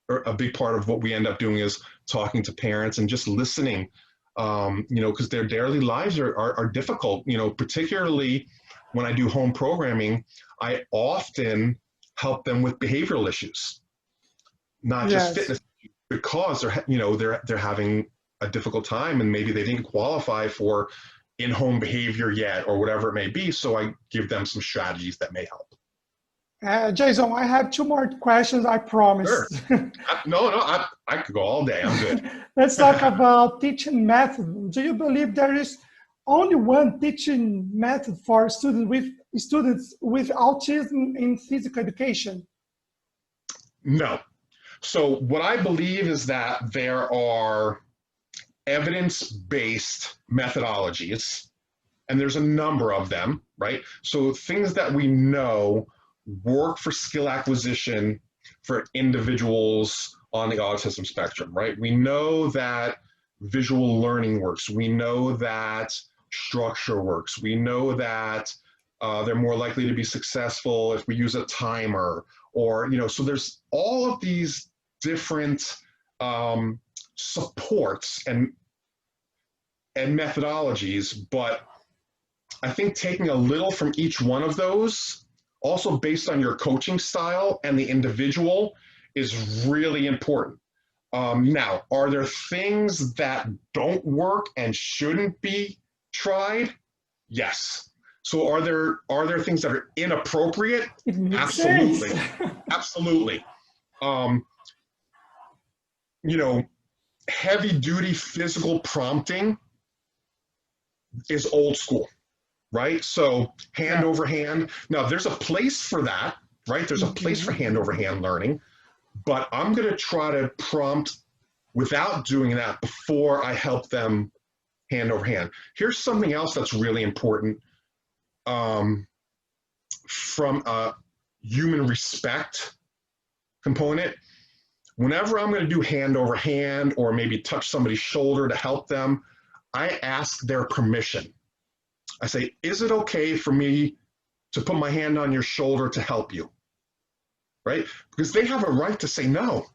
S2: a big part of what we end up doing is talking to parents and just listening, you know, because their daily lives are difficult, you know, particularly when I do home programming, I often help them with behavioral issues. Not just fitness, because they're, you know, they're having a difficult time and maybe they didn't qualify for in-home behavior yet or whatever it may be. So I give them some strategies that may help.
S1: Jason, I have two more questions, I promise.
S2: Sure. I could go all day. I'm good.
S1: Let's talk about teaching method. Do you believe there is only one teaching method for students with autism in physical education?
S2: No. So what I believe is that there are evidence-based methodologies, and there's a number of them, right? So things that we know work for skill acquisition for individuals on the autism spectrum, right? We know that visual learning works. We know that structure works. We know that they're more likely to be successful if we use a timer, or, you know, so there's all of these different supports and methodologies, but I think taking a little from each one of those, also based on your coaching style and the individual, is really important. Now, are there things that don't work and shouldn't be tried? Yes. So are there things that are inappropriate? Absolutely. Absolutely. You know, heavy duty physical prompting is old school, right? So hand over hand. Now there's a place for that, right? There's a place for hand over hand learning, but I'm going to try to prompt without doing that before I help them hand over hand. Here's something else that's really important from a human respect component. Whenever I'm going to do hand over hand or maybe touch somebody's shoulder to help them, I ask their permission. I say, is it okay for me to put my hand on your shoulder to help you? Right? Because they have a right to say no,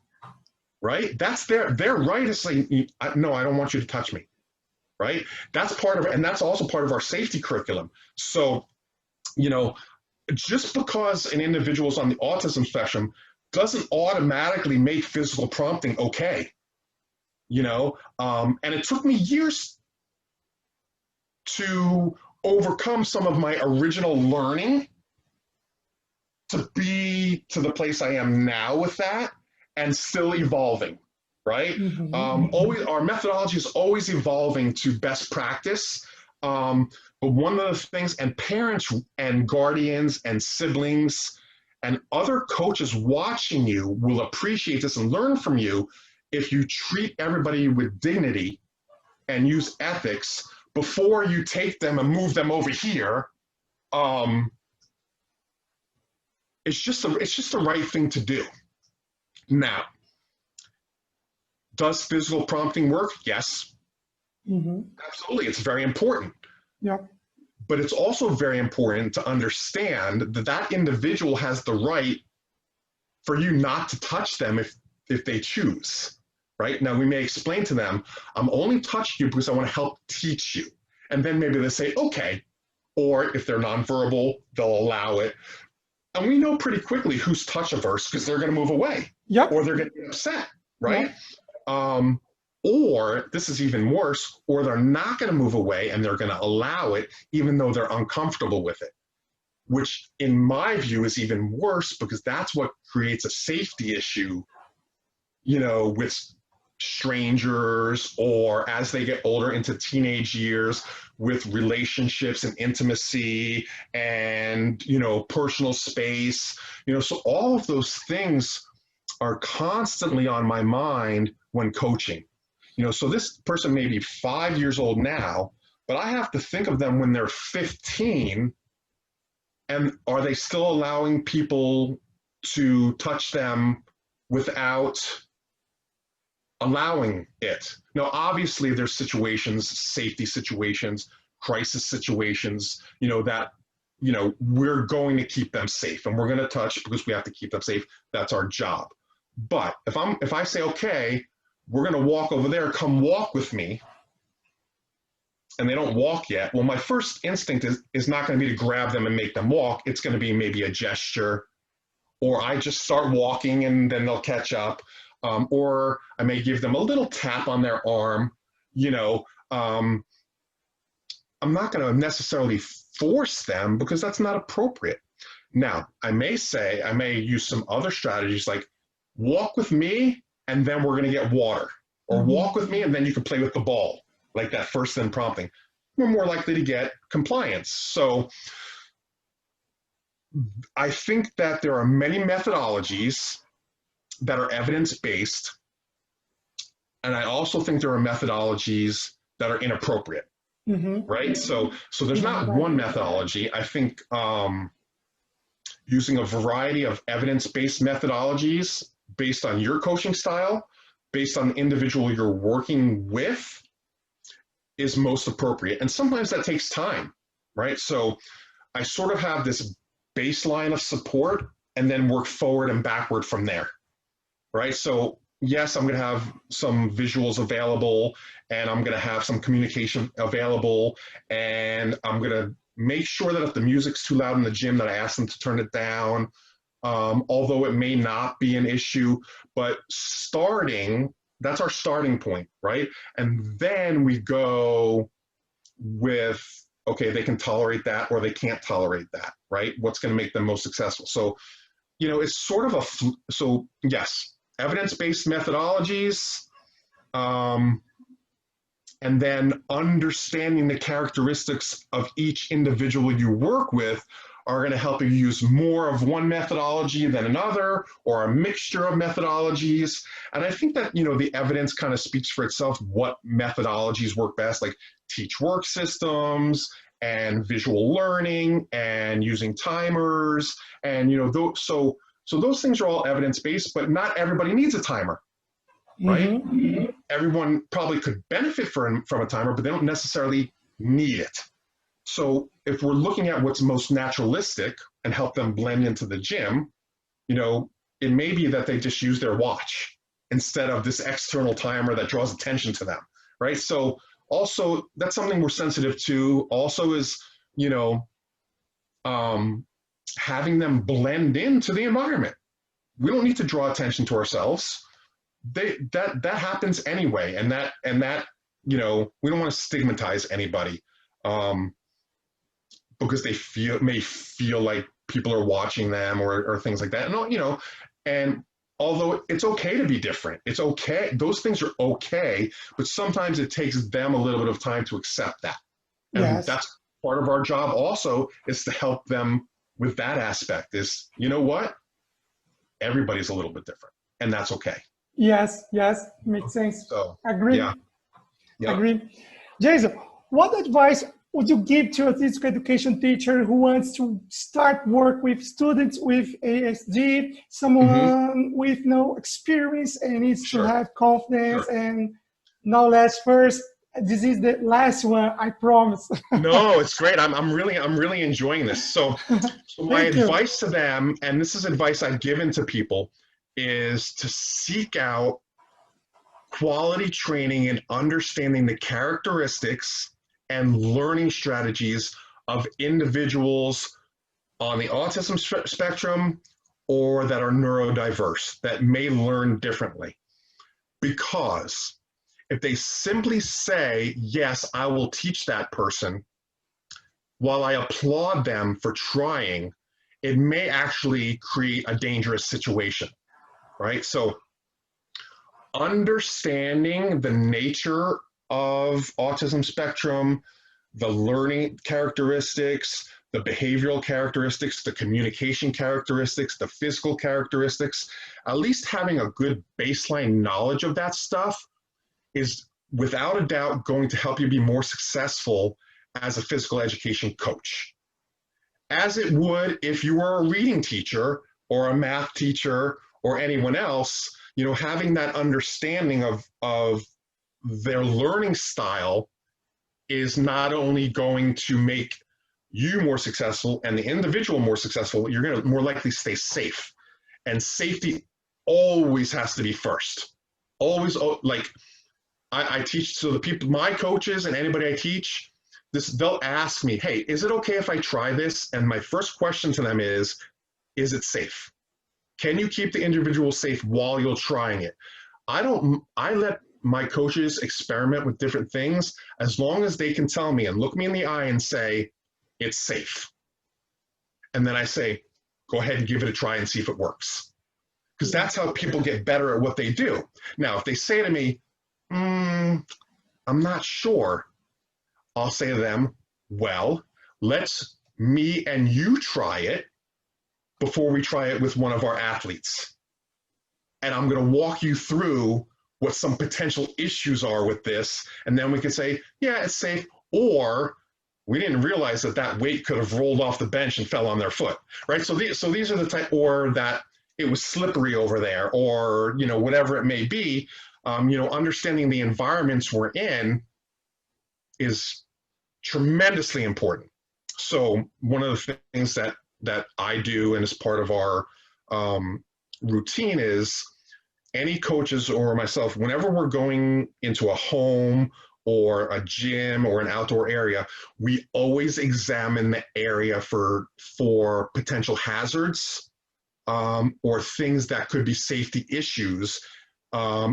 S2: right? That's their right to say, no, I don't want you to touch me, right? That's part of it, and that's also part of our safety curriculum. So, you know, just because an individual is on the autism spectrum doesn't automatically make physical prompting okay, you know? And it took me years to overcome some of my original learning to be to the place I am now with that and still evolving, right? Always, our methodology is always evolving to best practice. But one of the things, and parents and guardians and siblings and other coaches watching you will appreciate this and learn from you if you treat everybody with dignity and use ethics before you take them and move them over here. It's just the right thing to do. Now, does physical prompting work? Yes, absolutely. It's very important.
S1: Yep.
S2: But it's also very important to understand that that individual has the right for you not to touch them if they choose, right? Now, we may explain to them, I'm only touching you because I want to help teach you. And then maybe they say, okay. Or if they're nonverbal, they'll allow it. And we know pretty quickly who's touch averse because they're going to move away.
S1: Yep.
S2: Or they're going to get upset, right? Yep. Or this is even worse, or they're not going to move away and they're going to allow it even though they're uncomfortable with it, which in my view is even worse because that's what creates a safety issue, you know, with strangers or as they get older into teenage years with relationships and intimacy and, you know, personal space, you know, so all of those things are constantly on my mind when coaching. You know, so this person may be 5 years old now, but I have to think of them when they're 15, and are they still allowing people to touch them without allowing it? Now, obviously there's situations, safety situations, crisis situations, you know, that, you know, we're going to keep them safe and we're going to touch because we have to keep them safe. That's our job. But if I say, okay, we're going to walk over there, come walk with me, and they don't walk yet, well, my first instinct is not going to be to grab them and make them walk. It's going to be maybe a gesture, or I just start walking and then they'll catch up, or I may give them a little tap on their arm. You know, I'm not going to necessarily force them because that's not appropriate. Now, I may use some other strategies like walk with me and then we're going to get water, or walk with me and then you can play with the ball, like that first then prompting. We're more likely to get compliance. So I think that there are many methodologies that are evidence-based, and I also think there are methodologies that are inappropriate, right? So there's not one methodology. I think using a variety of evidence-based methodologies based on your coaching style, based on the individual you're working with, is most appropriate. And sometimes that takes time, right? So I sort of have this baseline of support and then work forward and backward from there, right? So yes, I'm going to have some visuals available and I'm going to have some communication available, and I'm going to make sure that if the music's too loud in the gym that I ask them to turn it down, although it may not be an issue, but that's our starting point, right? And then we go with, okay, they can tolerate that or they can't tolerate that, right? What's going to make them most successful? So, you know, it's sort of so yes, evidence-based methodologies, and then understanding the characteristics of each individual you work with are going to help you use more of one methodology than another, or a mixture of methodologies. And I think that, you know, the evidence kind of speaks for itself, what methodologies work best, like teach work systems and visual learning and using timers. And, you know, so those things are all evidence-based, but not everybody needs a timer, right? Everyone probably could benefit from a timer, but they don't necessarily need it. So if we're looking at what's most naturalistic and help them blend into the gym, you know, it may be that they just use their watch instead of this external timer that draws attention to them, right? So also that's something we're sensitive to. Also is, you know, having them blend into the environment. We don't need to draw attention to ourselves. That happens anyway, and that, you know, we don't want to stigmatize anybody. because they may feel like people are watching them or things like that. And, you know, and although it's okay to be different, it's okay. Those things are okay, but sometimes it takes them a little bit of time to accept that. And
S1: Yes.
S2: that's part of our job also, is to help them with that aspect is, you know what? Everybody's a little bit different, and that's okay.
S1: Yes, yes, makes sense.
S2: So,
S1: Agree.
S2: yeah. Yep.
S1: Agree. Jason, what advice would you give to a physical education teacher who wants to start work with students with ASD, someone with no experience and needs to have confidence and knowledge first? This is the last one, I promise.
S2: No, it's great. I'm really enjoying this. So my advice to them, and this is advice I've given to people, is to seek out quality training in understanding the characteristics and learning strategies of individuals on the autism spectrum or that are neurodiverse, that may learn differently. Because if they simply say, yes, I will teach that person, while I applaud them for trying, it may actually create a dangerous situation, right? So understanding the nature of autism spectrum, the learning characteristics, the behavioral characteristics, the communication characteristics, the physical characteristics, at least having a good baseline knowledge of that stuff is without a doubt going to help you be more successful as a physical education coach. As it would if you were a reading teacher or a math teacher or anyone else, you know, having that understanding of their learning style is not only going to make you more successful and the individual more successful, you're going to more likely stay safe. And safety always has to be first. Always, like, I teach, so the people, my coaches and anybody I teach, they'll ask me, hey, is it okay if I try this? And my first question to them is it safe? Can you keep the individual safe while you're trying it? I let my coaches experiment with different things as long as they can tell me and look me in the eye and say, it's safe. And then I say, go ahead and give it a try and see if it works. Because that's how people get better at what they do. Now, if they say to me, I'm not sure, I'll say to them, well, let's me and you try it before we try it with one of our athletes. And I'm going to walk you through what some potential issues are with this. And then we can say, yeah, it's safe. Or we didn't realize that that weight could have rolled off the bench and fell on their foot, right? So these are the type, or that it was slippery over there, or, you know, whatever it may be. You know, understanding the environments we're in is tremendously important. So one of the things that I do, and as part of our routine, is any coaches or myself, whenever we're going into a home or a gym or an outdoor area, we always examine the area for potential hazards or things that could be safety issues,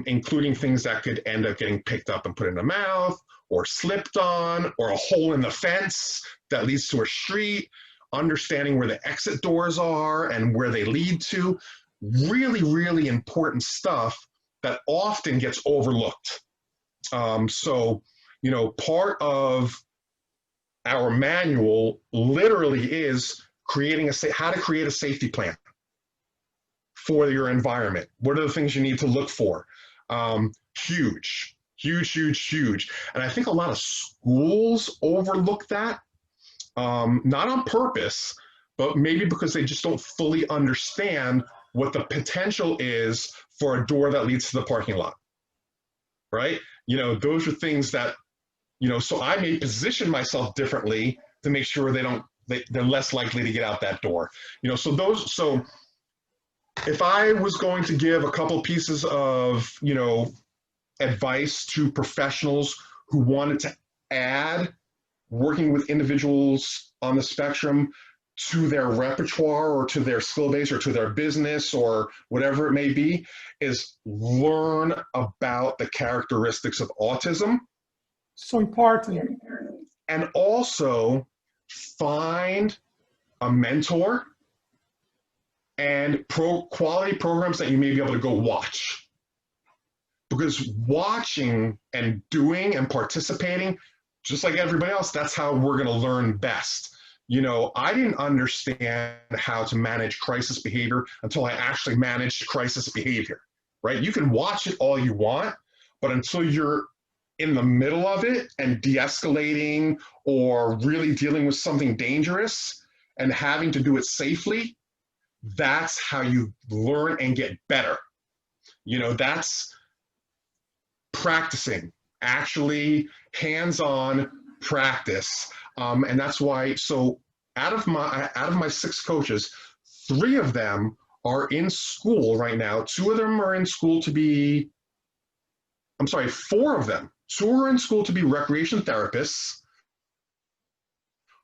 S2: including things that could end up getting picked up and put in the mouth, or slipped on, or a hole in the fence that leads to a street, understanding where the exit doors are and where they lead to. Really, really important stuff that often gets overlooked. So, you know, part of our manual literally is creating how to create a safety plan for your environment. What are the things you need to look for? Huge. And I think a lot of schools overlook that, not on purpose, but maybe because they just don't fully understand what the potential is for a door that leads to the parking lot, right? You know, those are things that, you know, so I may position myself differently to make sure they're less likely to get out that door. You know, so if I was going to give a couple pieces of, you know, advice to professionals who wanted to add working with individuals on the spectrum to their repertoire or to their skill base or to their business or whatever it may be, is learn about the characteristics of autism.
S1: So important.
S2: and also find a mentor and quality programs that you may be able to go watch. Because watching and doing and participating, just like everybody else, that's how we're going to learn best. You know, I didn't understand how to manage crisis behavior until I actually managed crisis behavior, right? You can watch it all you want, but until you're in the middle of it and de-escalating or really dealing with something dangerous and having to do it safely, that's how you learn and get better. You know, that's practicing, actually hands-on practice. And that's why, so out of my 6 coaches, 3 of them are in school right now. 2 of them are in school to be, 4 of them. 2 are in school to be recreation therapists.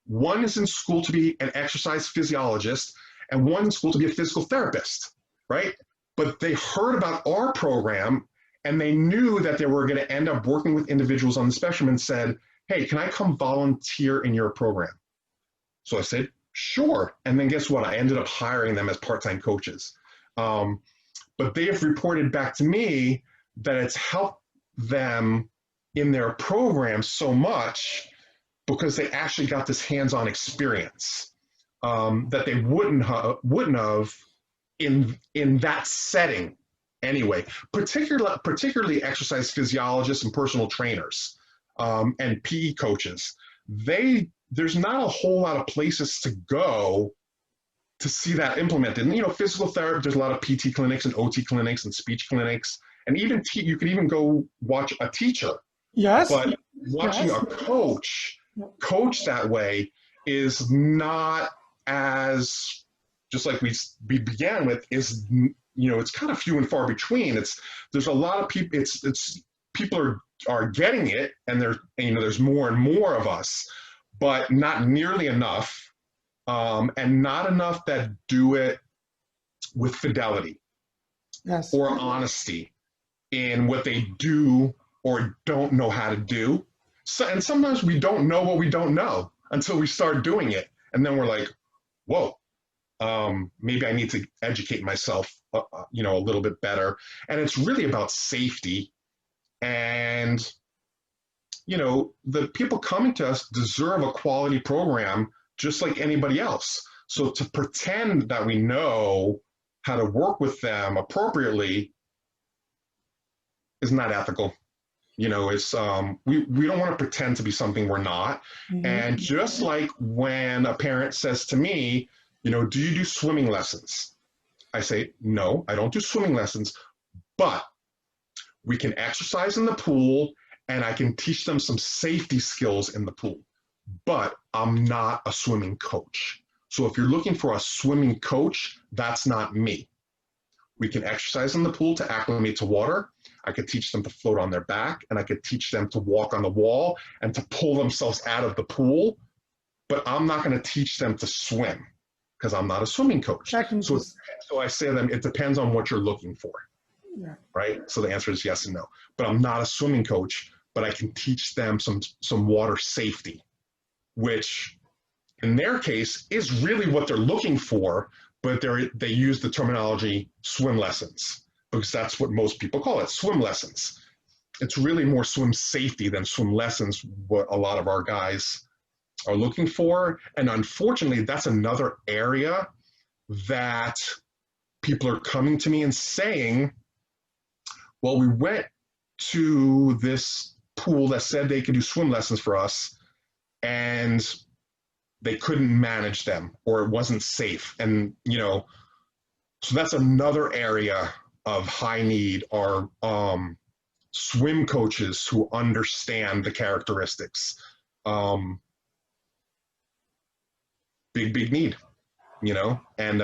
S2: 1 is in school to be an exercise physiologist, and 1 in school to be a physical therapist, right? But they heard about our program and they knew that they were going to end up working with individuals on the spectrum and said, hey, can I come volunteer in your program? So I said, sure. And then guess what? I ended up hiring them as part-time coaches. But they have reported back to me that it's helped them in their program so much because they actually got this hands-on experience that they wouldn't have in that setting anyway, particularly exercise physiologists and personal trainers and PE coaches. There's not a whole lot of places to go to see that implemented. And, you know, physical therapy, there's a lot of PT clinics and OT clinics and speech clinics, and even you could even go watch a teacher.
S1: Yes.
S2: But watching a coach that way is not as, just like we began with, is, you know, it's kind of few and far between. There's a lot of people, people are getting it, and there's more and more of us, but not nearly enough, and not enough that do it with fidelity or honesty in what they do or don't know how to do. So, and sometimes we don't know what we don't know until we start doing it, and then we're like, whoa, maybe I need to educate myself, you know, a little bit better. And it's really about safety. And, you know, the people coming to us deserve a quality program just like anybody else. So to pretend that we know how to work with them appropriately is not ethical. You know, it's we don't want to pretend to be something we're not. Mm-hmm. And just like when a parent says to me, you know, do you do swimming lessons? I say, no, I don't do swimming lessons, but we can exercise in the pool and I can teach them some safety skills in the pool, but I'm not a swimming coach. So if you're looking for a swimming coach, that's not me. We can exercise in the pool to acclimate to water. I could teach them to float on their back, and I could teach them to walk on the wall and to pull themselves out of the pool, but I'm not going to teach them to swim because I'm not a swimming coach. So I say to them, it depends on what you're looking for, right? So the answer is yes and no. But I'm not a swimming coach, but I can teach them some water safety, which in their case is really what they're looking for, but they use the terminology swim lessons because that's what most people call it, swim lessons. It's really more swim safety than swim lessons, what a lot of our guys are looking for. And unfortunately, that's another area that people are coming to me and saying, well, we went to this pool that said they could do swim lessons for us, and they couldn't manage them, or it wasn't safe. And, you know, so that's another area of high need are swim coaches who understand the characteristics. Big need, you know, and,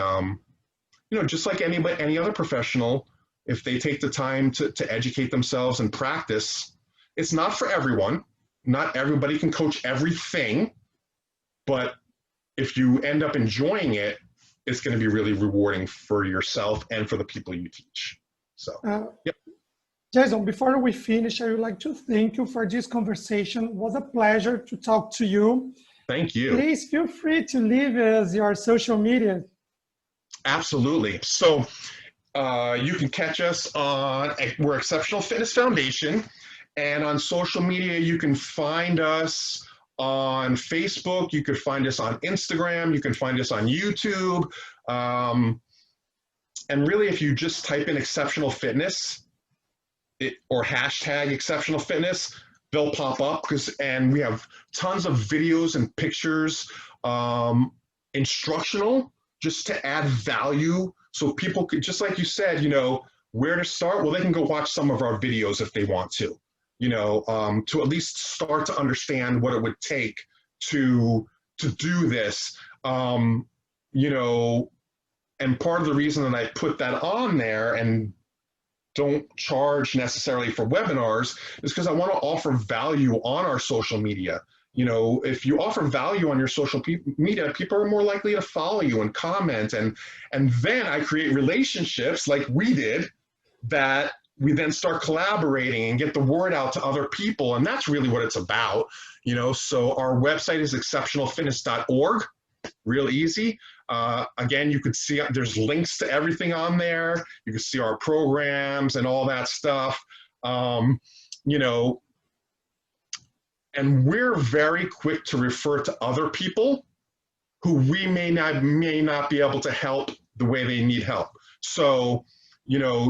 S2: you know, just like any other professional, if they take the time to educate themselves and practice, it's not for everyone. Not everybody can coach everything, but if you end up enjoying it, it's going to be really rewarding for yourself and for the people you teach. So, yep.
S1: Jason, before we finish, I would like to thank you for this conversation. It was a pleasure to talk to you.
S2: Thank you.
S1: Please feel free to leave us your social media.
S2: Absolutely. So you can catch us on, we're Exceptional Fitness Foundation, and on social media, you can find us on Facebook, you could find us on Instagram, you can find us on YouTube. And really, if you just type in Exceptional Fitness or hashtag Exceptional Fitness, they'll pop up, and we have tons of videos and pictures, instructional, just to add value. So people could, just like you said, where to start? Well, they can go watch some of our videos if they want to, to at least start to understand what it would take to do this, and part of the reason that I put that on there and don't charge necessarily for webinars is because I want to offer value on our social media. If you offer value on your social media, people are more likely to follow you and comment, and then I create relationships like we did, that we then start collaborating and get the word out to other people, and that's really what it's about. So our website is exceptionalfitness.org, real easy. Again, you could see there's links to everything on there. You can see our programs and all that stuff, and we're very quick to refer to other people who we may not be able to help the way they need help. So,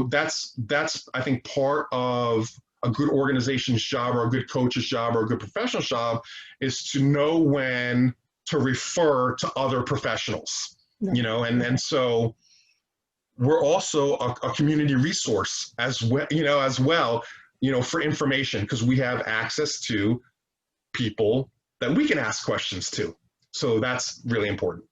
S2: that's I think part of a good organization's job, or a good coach's job, or a good professional's job, is to know when to refer to other professionals, and so we're also a community resource as well, for information, because we have access to people that we can ask questions to. So that's really important.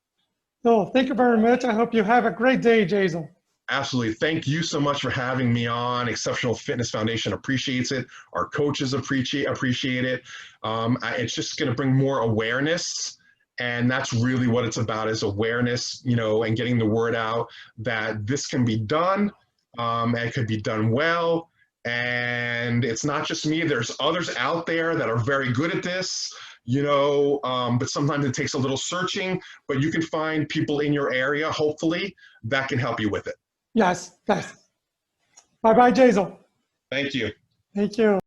S1: So thank you very much. I hope you have a great day, Jason.
S2: Absolutely. Thank you so much for having me on. Exceptional Fitness Foundation appreciates it. Our coaches appreciate it. It's just going to bring more awareness. And that's really what it's about, is awareness, and getting the word out that this can be done, and it could be done well. And it's not just me, there's others out there that are very good at this, but sometimes it takes a little searching, but you can find people in your area, hopefully, that can help you with it.
S1: Yes. Bye-bye, Jason.
S2: Thank you.
S1: Thank you.